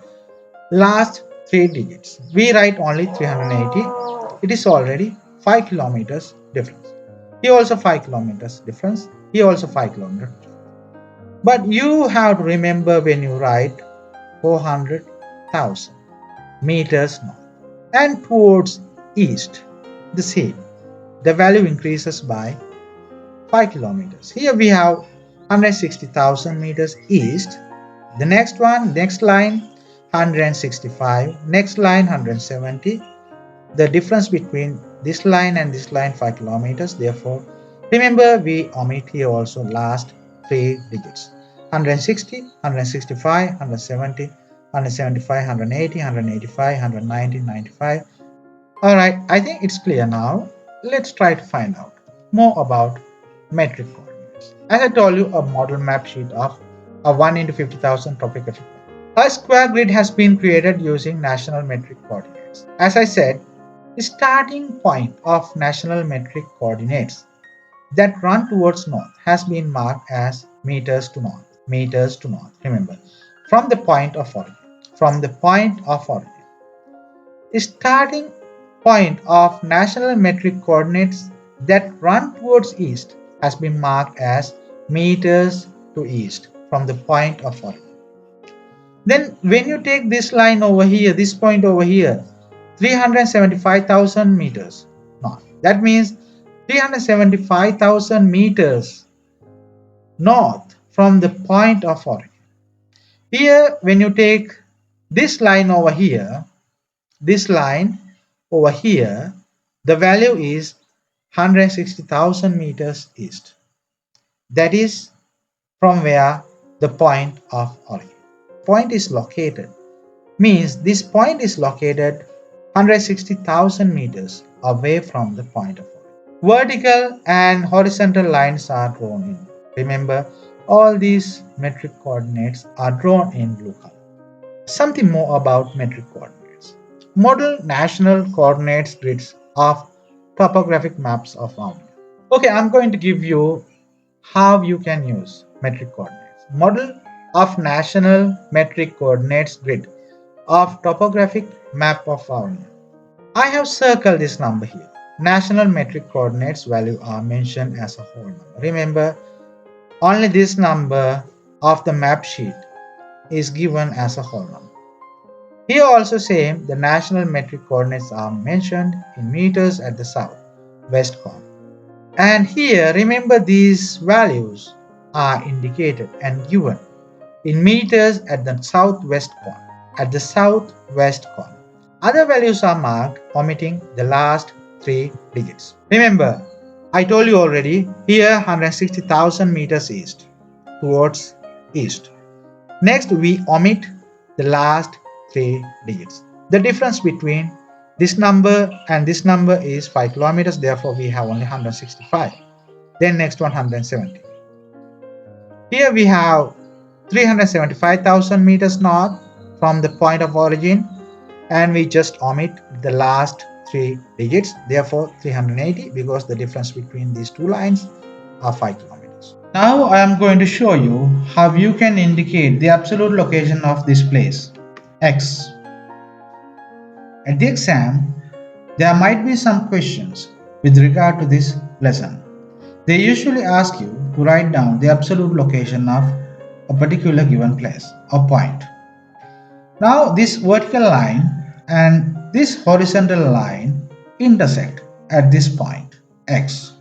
last 3 digits. We write only 380. It is already 5 kilometers difference. Here also 5 kilometers difference. Here also 5 kilometers. But you have to remember when you write 400,000 meters north and towards east, the same. The value increases by 5 kilometers. Here we have 160,000 meters east. The next one, next line 165, next line 170. The difference between this line and this line 5 kilometers. Therefore, remember we omit here also last 3 digits. 160, 165, 170, 175, 180, 185, 190, 95. Alright, I think it's clear now. Let's try to find out more about metric coordinates. As I told you, a model map sheet of a 1 into 50,000 topographic map. A square grid has been created using national metric coordinates. As I said, the starting point of national metric coordinates that run towards north has been marked as meters to north. Meters to north. Remember, from the point of origin. From the point of origin. The starting point of national metric coordinates that run towards east has been marked as meters to east from the point of origin. Then when you take this line over here, this point over here, 375,000 meters north. That means 375,000 meters north from the point of origin. Here when you take this line over here, this line over here, the value is 160,000 meters east. That is from where the point of origin. Point is located. Means this point is located 160,000 meters away from the point of origin. Vertical and horizontal lines are drawn in. Remember, all these metric coordinates are drawn in blue color. Something more about metric coordinates. Model national coordinates grids of topographic maps of India. Okay, I'm going to give you how you can use metric coordinates. Model of national metric coordinates grid of topographic map of India. I have circled this number here. National metric coordinates value are mentioned as a whole number. Remember, only this number of the map sheet is given as a whole number. Here also same, the national metric coordinates are mentioned in meters at the south west corner. And here remember these values are indicated and given in meters at the southwest corner. At the southwest corner. Other values are marked omitting the last 3 digits. Remember, I told you already, here 160,000 meters east, towards east. Next, we omit the last 3 digits. The difference between this number and this number is 5 kilometers, therefore we have only 165. Then next 170. Here we have 375,000 meters north from the point of origin, and we just omit the last 3 digits, therefore 380, because the difference between these two lines are 5 kilometers. Now I am going to show you how you can indicate the absolute location of this place, X. At the exam, there might be some questions with regard to this lesson. They usually ask you to write down the absolute location of a particular given place or point. Now this vertical line and this horizontal line intersect at this point, X.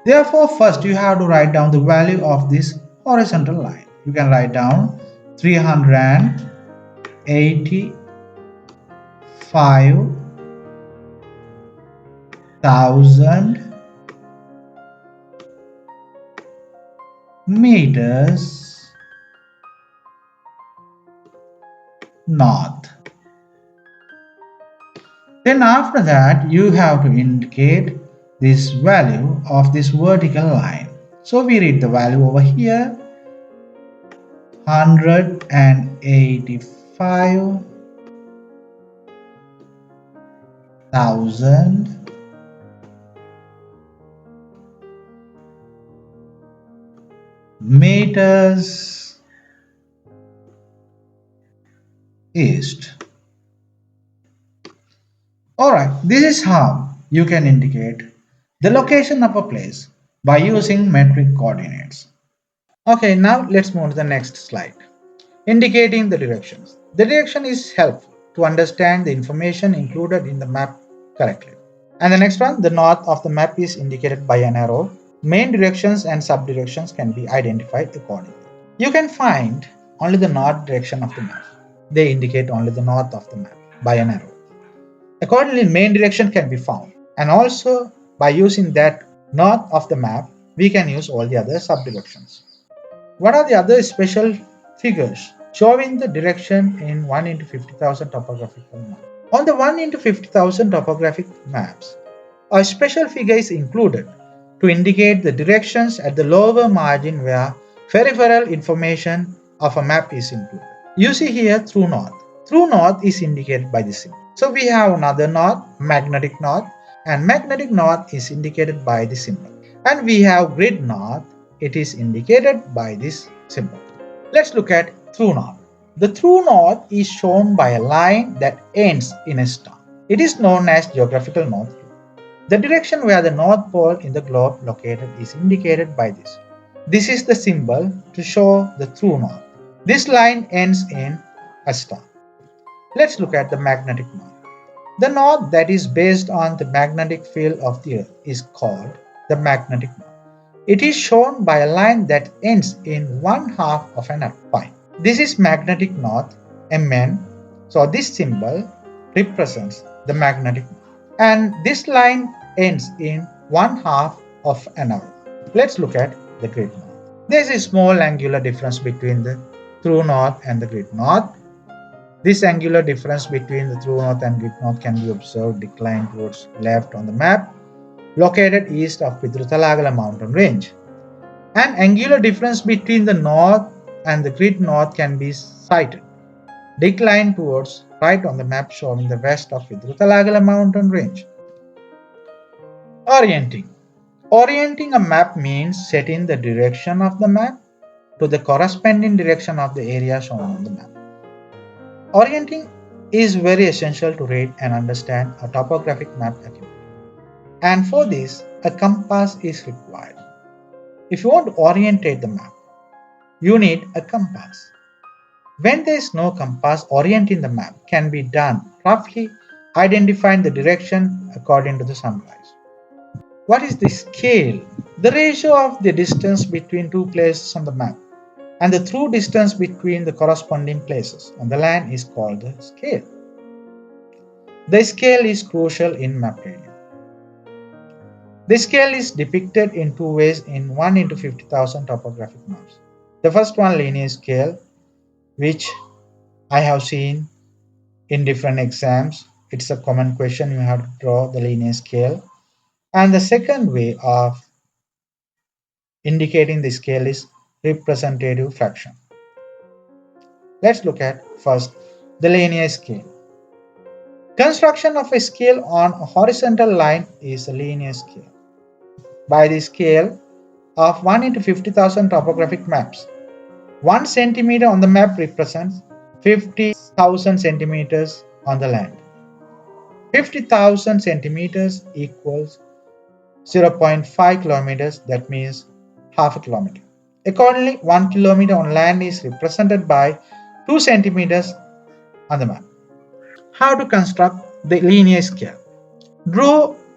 Therefore, first you have to write down the value of this horizontal line. You can write down 385,000 meters north. Then after that you have to indicate this value of this vertical line. So we read the value over here, 185,000 meters east. Alright, this is how you can indicate the location of a place by using metric coordinates. Okay, now let's move to the next slide. Indicating the directions. The direction is helpful to understand the information included in the map correctly. And the next one, the north of the map is indicated by an arrow. Main directions and subdirections can be identified accordingly. You can find only the north direction of the map. They indicate only the north of the map by an arrow. Accordingly, main direction can be found. And also, by using that north of the map, we can use all the other subdirections. What are the other special figures showing the direction in 1 into 50,000 topographical map? On the 1 into 50,000 topographic maps, a special figure is included to indicate the directions at the lower margin where peripheral information of a map is included. You see here true north. True north is indicated by this symbol. So we have another north, magnetic north, and magnetic north is indicated by the symbol. And we have grid north, it is indicated by this symbol. Let's look at true north. The true north is shown by a line that ends in a star. It is known as geographical north. The direction where the north pole in the globe located is indicated by this. This is the symbol to show the true north. This line ends in a star. Let's look at the magnetic north. The north that is based on the magnetic field of the earth is called the magnetic north. It is shown by a line that ends in one half of an arrow point. This is magnetic north, Mn. So this symbol represents the magnetic north. And this line ends in one half of an arrow. Let's look at the grid north. There is a small angular difference between the true north and the grid north. This angular difference between the true north and grid north can be observed decline towards left on the map, located east of Pitruthalagala mountain range. An angular difference between the north and the grid north can be sighted, decline towards right on the map showing the west of Pitruthalagala mountain range. Orienting. Orienting a map means setting the direction of the map to the corresponding direction of the area shown on the map. Orienting is very essential to read and understand a topographic map accurately. And for this, a compass is required. If you want to orientate the map, you need a compass. When there is no compass, orienting the map can be done roughly identifying the direction according to the sunrise. What is the scale? The ratio of the distance between two places on the map and the true distance between the corresponding places on the land is called the scale. The scale is crucial in map reading. The scale is depicted in two ways in 1 into 50,000 topographic maps. The first one, linear scale, which I have seen in different exams. It's a common question, you have to draw the linear scale. And the second way of indicating the scale is representative fraction. Let's look at first the linear scale. Construction of a scale on a horizontal line is a linear scale. By the scale of 1 into 50,000 topographic maps, 1 centimeter on the map represents 50,000 centimeters on the land. 50,000 centimeters equals 0.5 kilometers, that means half a kilometer. Accordingly, 1 kilometer on land is represented by 2 centimeters on the map. How to construct the linear scale?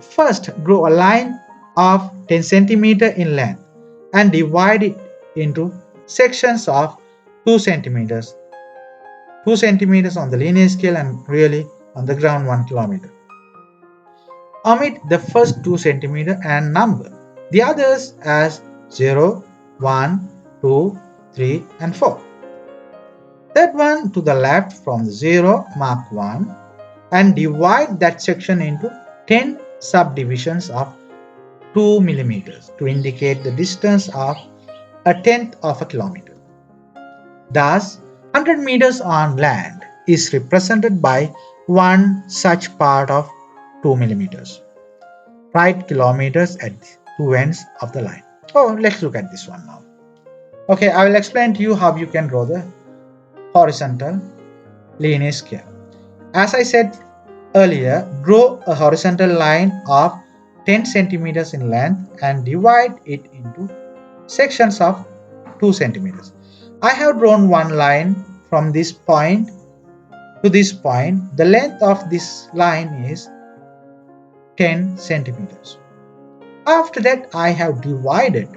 First draw a line of 10 centimeter in length and divide it into sections of 2 centimeters. 2 centimeters on the linear scale and really on the ground 1 kilometer. Omit the first 2 centimeter and number the others as 0, 1, 2, 3 and 4. That one to the left from the 0 mark 1 and divide that section into 10 subdivisions of 2 millimeters to indicate the distance of a tenth of a kilometer. Thus, 100 meters on land is represented by one such part of 2 millimeters. Write kilometers at two ends of the line. Oh, let's look at this one now. Okay, I will explain to you how you can draw the horizontal linear scale. As I said earlier, draw a horizontal line of 10 centimeters in length and divide it into sections of 2 centimeters. I have drawn one line from this point to this point. The length of this line is 10 centimeters. After that, I have divided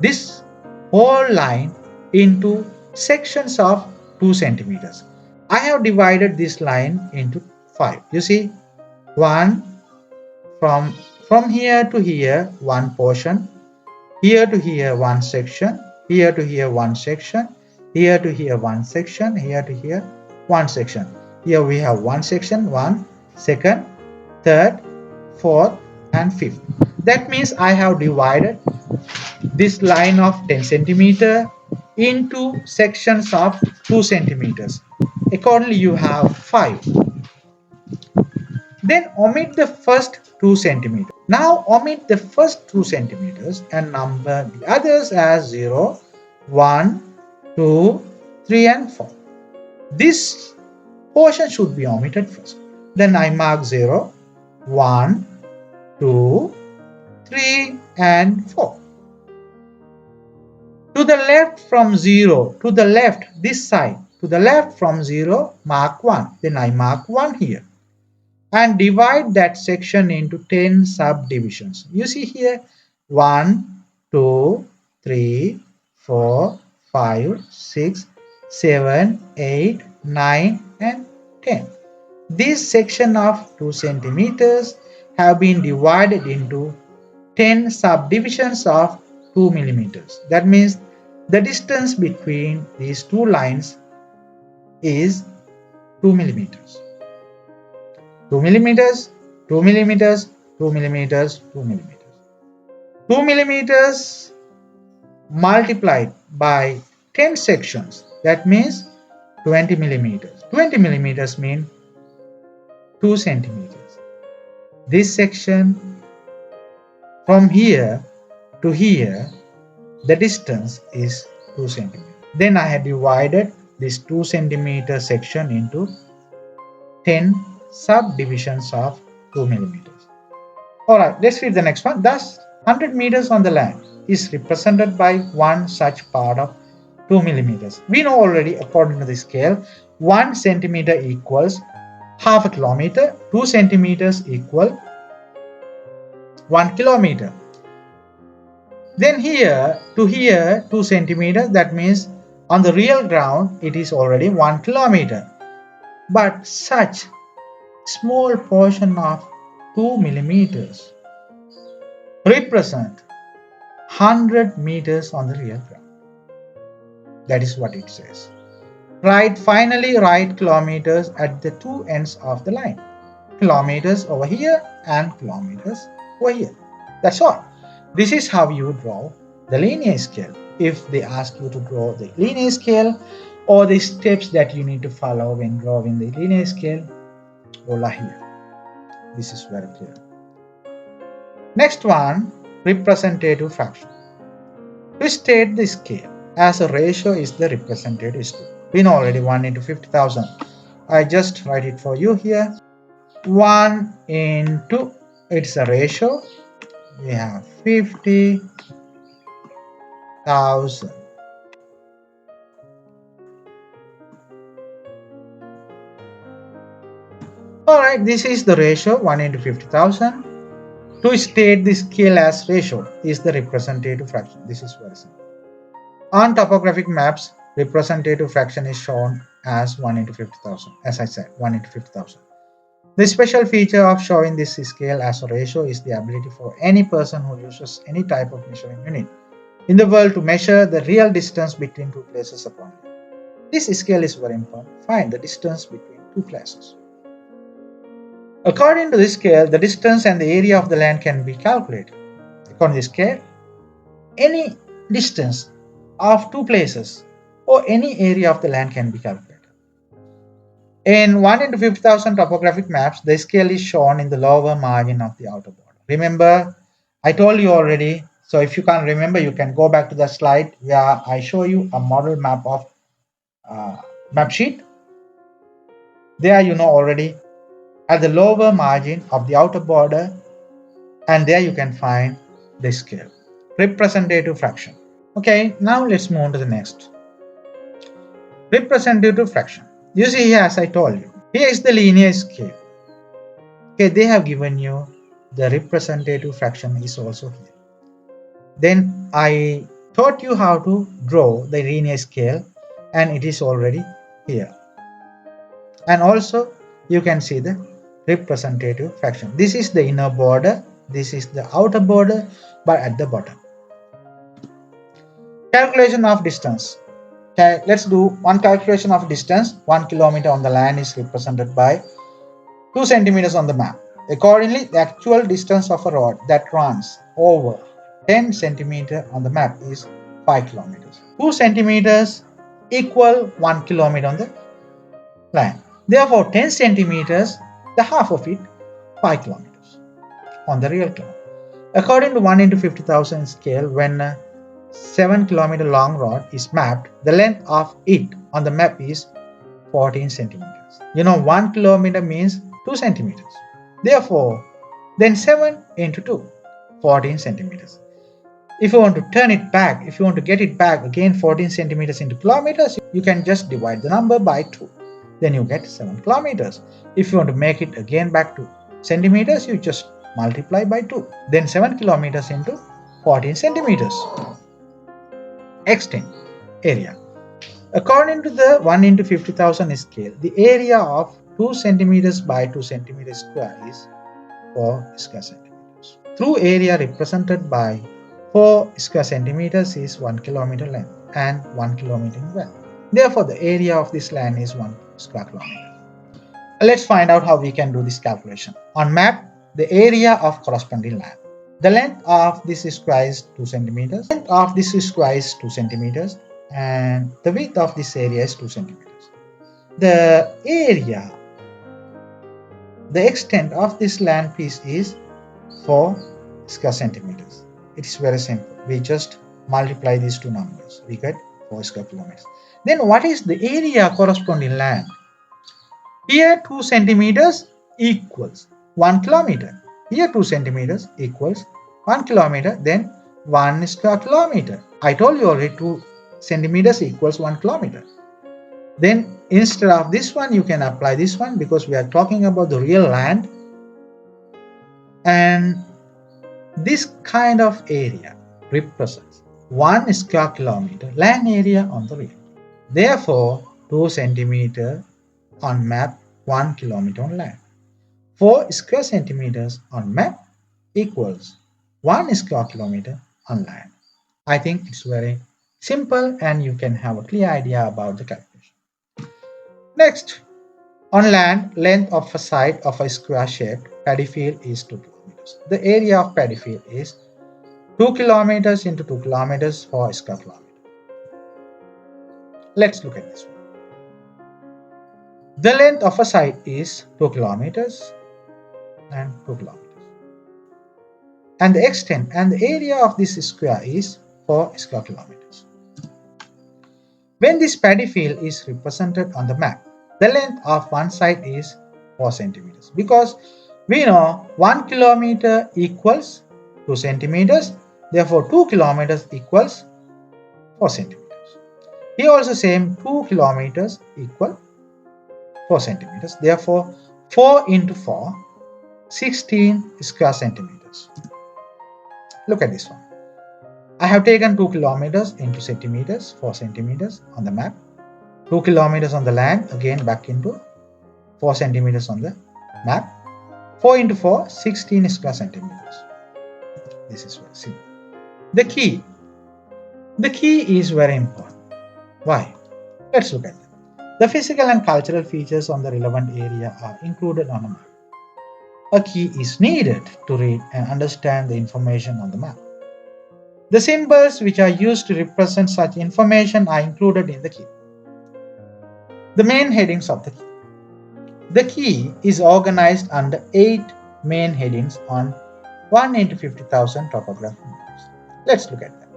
this whole line into sections of 2 centimeters. I have divided this line into 5. You see, one from here to here, one portion, here to here, one section, here to here, one section, here to here, one section, here to here, one section. Here we have one section, one, second, third, fourth, and fifth. That means I have divided this line of 10 centimeter into sections of 2 centimeters. Accordingly, you have 5. Then omit the first 2 centimeters. Now omit the first 2 centimeters and number the others as 0, 1, 2, 3, and 4. This portion should be omitted first. Then I mark 0, 1, 2, 3, and 4. To the left from 0, to the left, this side, to the left from 0, mark 1. Then I mark 1 here. And divide that section into 10 subdivisions. You see here 1, 2, 3, 4, 5, 6, 7, 8, 9, and 10. This section of 2 centimeters have been divided into 10 subdivisions of 2 millimeters. That means the distance between these two lines is 2 millimeters. 2 millimeters, 2 millimeters, 2 millimeters, 2 millimeters. 2 millimeters multiplied by 10 sections, that means 20 millimeters. 20 millimeters mean 2 centimeters. This section from here to here, the distance is 2 centimeters. Then I have divided this 2 centimeter section into 10 subdivisions of 2 millimeters. Alright, let's read the next one. Thus, 100 meters on the land is represented by one such part of 2 millimeters. We know already, according to the scale, 1 centimeter equals half a kilometer, 2 centimeters equal 1 kilometer. Then here to here 2 centimeters, that means on the real ground it is already 1 kilometer. But such small portion of 2 millimeters represent 100 meters on the real ground. That is what it says. Finally write kilometers at the two ends of the line. Kilometers over here and kilometers over here. That's all. This is how you draw the linear scale. If they ask you to draw the linear scale or the steps that you need to follow when drawing the linear scale, voila here. This is very clear. Next one, representative fraction. To state the scale as a ratio is the representative scale. We know already 1 into 50,000. I just write it for you here. 1 into, it's a ratio. We have 50,000. Alright, this is the ratio 1 into 50,000. To state the scale as ratio is the representative fraction. This is very simple. On topographic maps, representative fraction is shown as 1 into 50,000. As I said, 1 into 50,000. The special feature of showing this scale as a ratio is the ability for any person who uses any type of measuring unit in the world to measure the real distance between two places upon it. This scale is very important. Find the distance between two places. According to this scale, the distance and the area of the land can be calculated. According to this scale, any distance of two places or any area of the land can be calculated. In 1 into 50,000 topographic maps, the scale is shown in the lower margin of the outer border. Remember, I told you already, so if you can't remember, you can go back to the slide where I show you a model map of map sheet. There you know already at the lower margin of the outer border, and there you can find the scale. Representative fraction. Okay, now let's move on to the next. Representative fraction. You see here, as I told you, here is the linear scale. Okay, they have given you the representative fraction is also here. Then I taught you how to draw the linear scale, and it is already here. And also you can see the representative fraction. This is the inner border, this is the outer border, but at the bottom. Calculation of distance. Okay, let's do one calculation of distance. 1 kilometer on the land is represented by 2 centimeters on the map. Accordingly, the actual distance of a rod that runs over 10 centimeter on the map is 5 kilometers. 2 centimeters equal 1 kilometer on the land. Therefore, 10 centimeters, the half of it, 5 kilometers on the real ground. According to 1 into 50,000 scale, when a 7 kilometer long rod is mapped, the length of it on the map is 14 centimeters. 1 kilometer means 2 centimeters. Therefore, then 7 into 2, 14 centimeters. If you want to turn it back, if you want to get it back again 14 centimeters into kilometers, you can just divide the number by 2. Then you get 7 kilometers. If you want to make it again back to centimeters, you just multiply by 2. Then 7 kilometers into 14 centimeters. Extent, area. According to the 1 into 50,000 scale, the area of 2 centimeters by 2 centimeters square is 4 square centimeters. Through area represented by 4 square centimeters is 1 kilometer length and 1 kilometer in width. Therefore, the area of this land is 1 square kilometer. Let's find out how we can do this calculation. On map, the area of corresponding land. The length of this square is 2 centimeters. The length of this square is 2 centimeters. And the width of this area is 2 centimeters. The area, the extent of this land piece is 4 square centimeters. It is very simple. We just multiply these two numbers. We get 4 square kilometers. Then what is the area corresponding land? Here 2 centimeters equals 1 kilometer. Here 2 centimeters equals 1 kilometer. Then 1 square kilometer. I told you already 2 centimeters equals 1 kilometer. Then instead of this one, you can apply this one because we are talking about the real land. And this kind of area represents 1 square kilometer land area on the real. Therefore, 2 centimeter on map, 1 kilometer on land. 4 square centimeters on map equals 1 square kilometer on land. I think it's very simple and you can have a clear idea about the calculation. Next, on land, length of a side of a square-shaped paddy field is 2 kilometers. The area of paddy field is 2 kilometers into 2 kilometers for a square kilometer. Let's look at this one. The length of a side is 2 kilometers and 2 kilometers. And the extent and the area of this square is 4 square kilometers. When this paddy field is represented on the map, the length of one side is 4 centimeters because we know 1 kilometer equals 2 centimeters. Therefore, 2 kilometers equals 4 centimeters. Here also same 2 kilometers equal 4 centimeters. Therefore, 4 into 4, 16 square centimeters. Look at this one. I have taken 2 kilometers into centimeters, 4 centimeters on the map. 2 kilometers on the land, again back into 4 centimeters on the map. 4 into 4, 16 square centimeters. This is very simple. The key is very important. Why? Let's look at them. The physical and cultural features on the relevant area are included on a map. A key is needed to read and understand the information on the map. The symbols which are used to represent such information are included in the key. The main headings of the key. The key is organized under 8 main headings on 1 into 50,000 topographic maps. Let's look at them.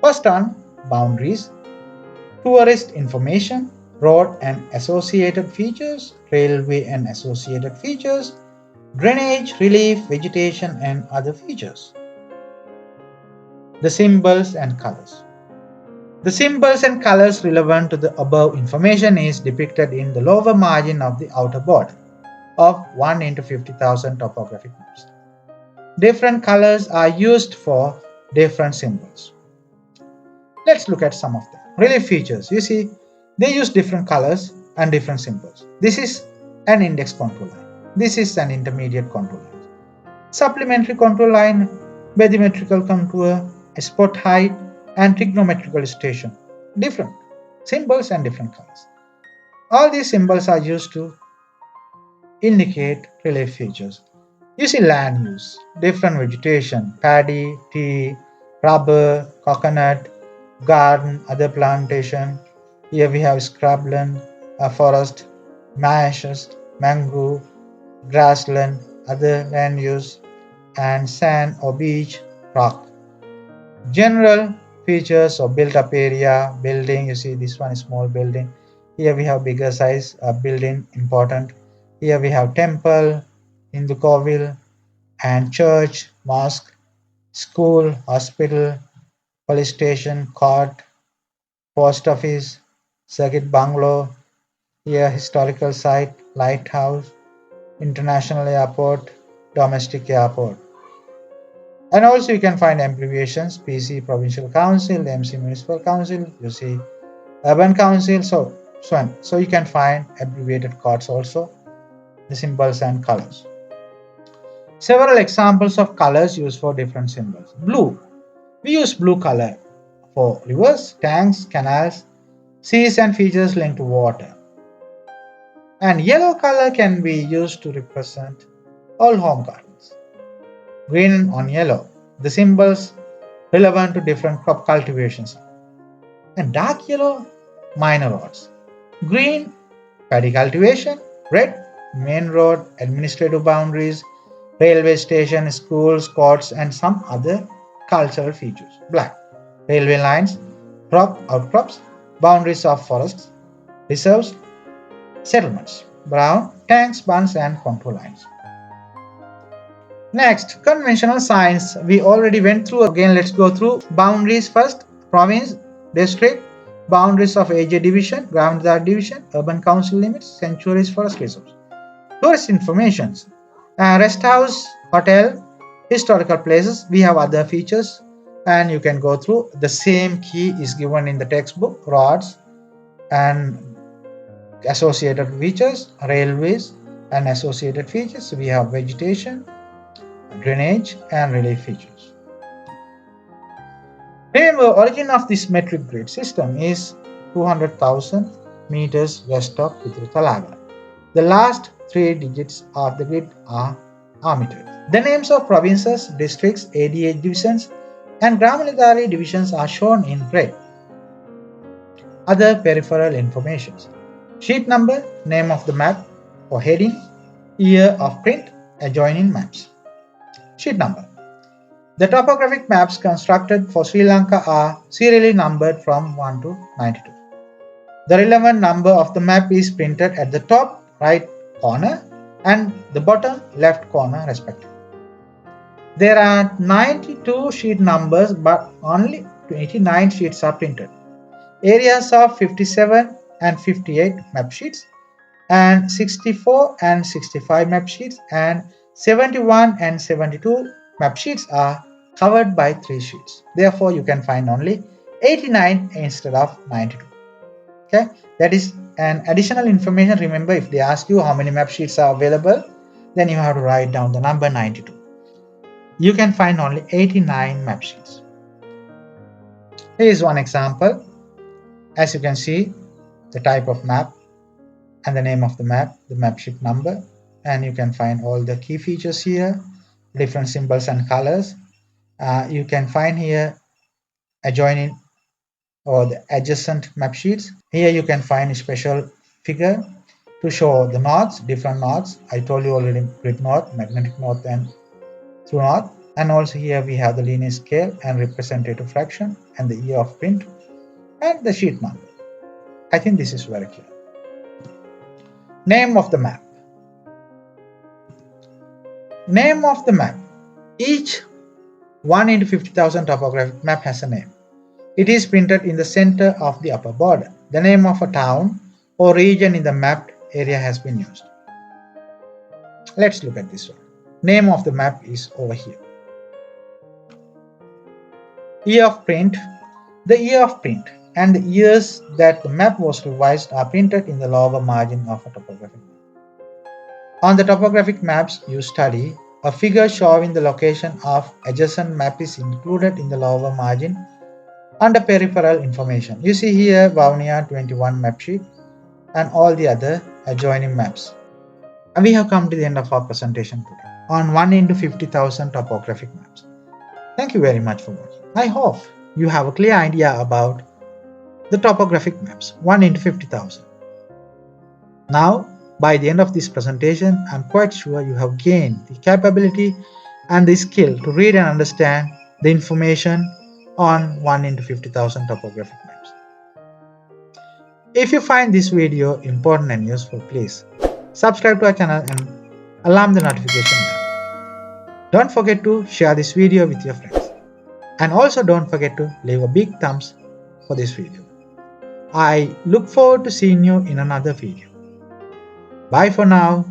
First on boundaries, tourist information, road and associated features, railway and associated features, drainage, relief, vegetation, and other features. The symbols and colors. The symbols and colors relevant to the above information is depicted in the lower margin of the outer border of 1 into 50,000 topographic maps. Different colors are used for different symbols. Let's look at some of them. Relief features. You see, they use different colors and different symbols. This is an index contour line. This is an intermediate contour line. Supplementary contour line, bathymetrical contour, spot height, and trigonometrical station. Different symbols and different colors. All these symbols are used to indicate relief features. You see land use, different vegetation, paddy, tea, rubber, coconut, garden, other plantation. Here we have scrubland, a forest, marshes, mangrove, grassland, other land use, and sand or beach, rock. General features of built up area, building, you see this one is small building. Here we have bigger size building, important. Here we have temple, Hindu Kovil, and church, mosque, school, hospital, police station, court, post office, circuit bungalow, here historical site, lighthouse, international airport, domestic airport. And also you can find abbreviations, PC Provincial Council, MC Municipal Council, you see Urban Council, so on. So you can find abbreviated codes also, the symbols and colors. Several examples of colors used for different symbols. Blue. We use blue color for rivers, tanks, canals, seas and features linked to water. And yellow color can be used to represent all home gardens. Green on yellow, the symbols relevant to different crop cultivations. And dark yellow, minor roads. Green, paddy cultivation. Red, main road, administrative boundaries, railway station, schools, courts, and some other cultural features. Black, railway lines, crop outcrops, boundaries of forests, reserves, settlements. Brown, tanks, bunds, and control lines. Next, conventional signs. We already went through. Again, let's go through boundaries first. Province, district, boundaries of AJ division, Gravandar division, urban council limits, sanctuaries, forest reserves. Tourist informations. Rest house, hotel, historical places. We have other features and you can go through. The same key is given in the textbook. Roads and associated features, railways and associated features. We have vegetation, drainage and relief features. Remember, origin of this metric grid system is 200,000 meters west of Pitrutalaga. The last three digits of the grid are meters. The names of provinces, districts, ADH divisions, and Gramilidari divisions are shown in red. Other peripheral information. Sheet number, name of the map or heading, year of print, adjoining maps. Sheet number. The topographic maps constructed for Sri Lanka are serially numbered from 1 to 92. The relevant number of the map is printed at the top right corner and the bottom left corner respectively. There are 92 sheet numbers but only 89 sheets are printed. Areas of 57 and 58 map sheets and 64 and 65 map sheets and 71 and 72 map sheets are covered by 3 sheets. Therefore, you can find only 89 instead of 92. Okay, that is an additional information. Remember, if they ask you how many map sheets are available, then you have to write down the number 92. You can find only 89 map sheets. Here is one example. As you can see, the type of map and the name of the map sheet number, and you can find all the key features here, different symbols and colors. You can find here adjoining or the adjacent map sheets. Here you can find a special figure to show the knots, different knots. I told you already, grid knot, magnetic north and through knot. And also here we have the linear scale and representative fraction and the year of print and the sheet number. I think this is very clear. Name of the map. Name of the map. Each 1 into 50,000 topographic map has a name. It is printed in the center of the upper border. The name of a town or region in the mapped area has been used. Let's look at this one. Name of the map is over here. Year of print. The year of print and the years that the map was revised are printed in the lower margin of a topographic map. On the topographic maps you study, a figure showing the location of adjacent map is included in the lower margin under peripheral information. You see here Vavuniya 21 map sheet and all the other adjoining maps. And we have come to the end of our presentation today on 1 into 50,000 topographic maps. Thank you very much for watching. I hope you have a clear idea about the topographic maps 1 into 50,000. Now, by the end of this presentation, I'm quite sure you have gained the capability and the skill to read and understand the information on 1 into 50,000 topographic maps. If you find this video important and useful, please subscribe to our channel and alarm the notification bell. Don't forget to share this video with your friends. And also don't forget to leave a big thumbs for this video. I look forward to seeing you in another video. Bye for now.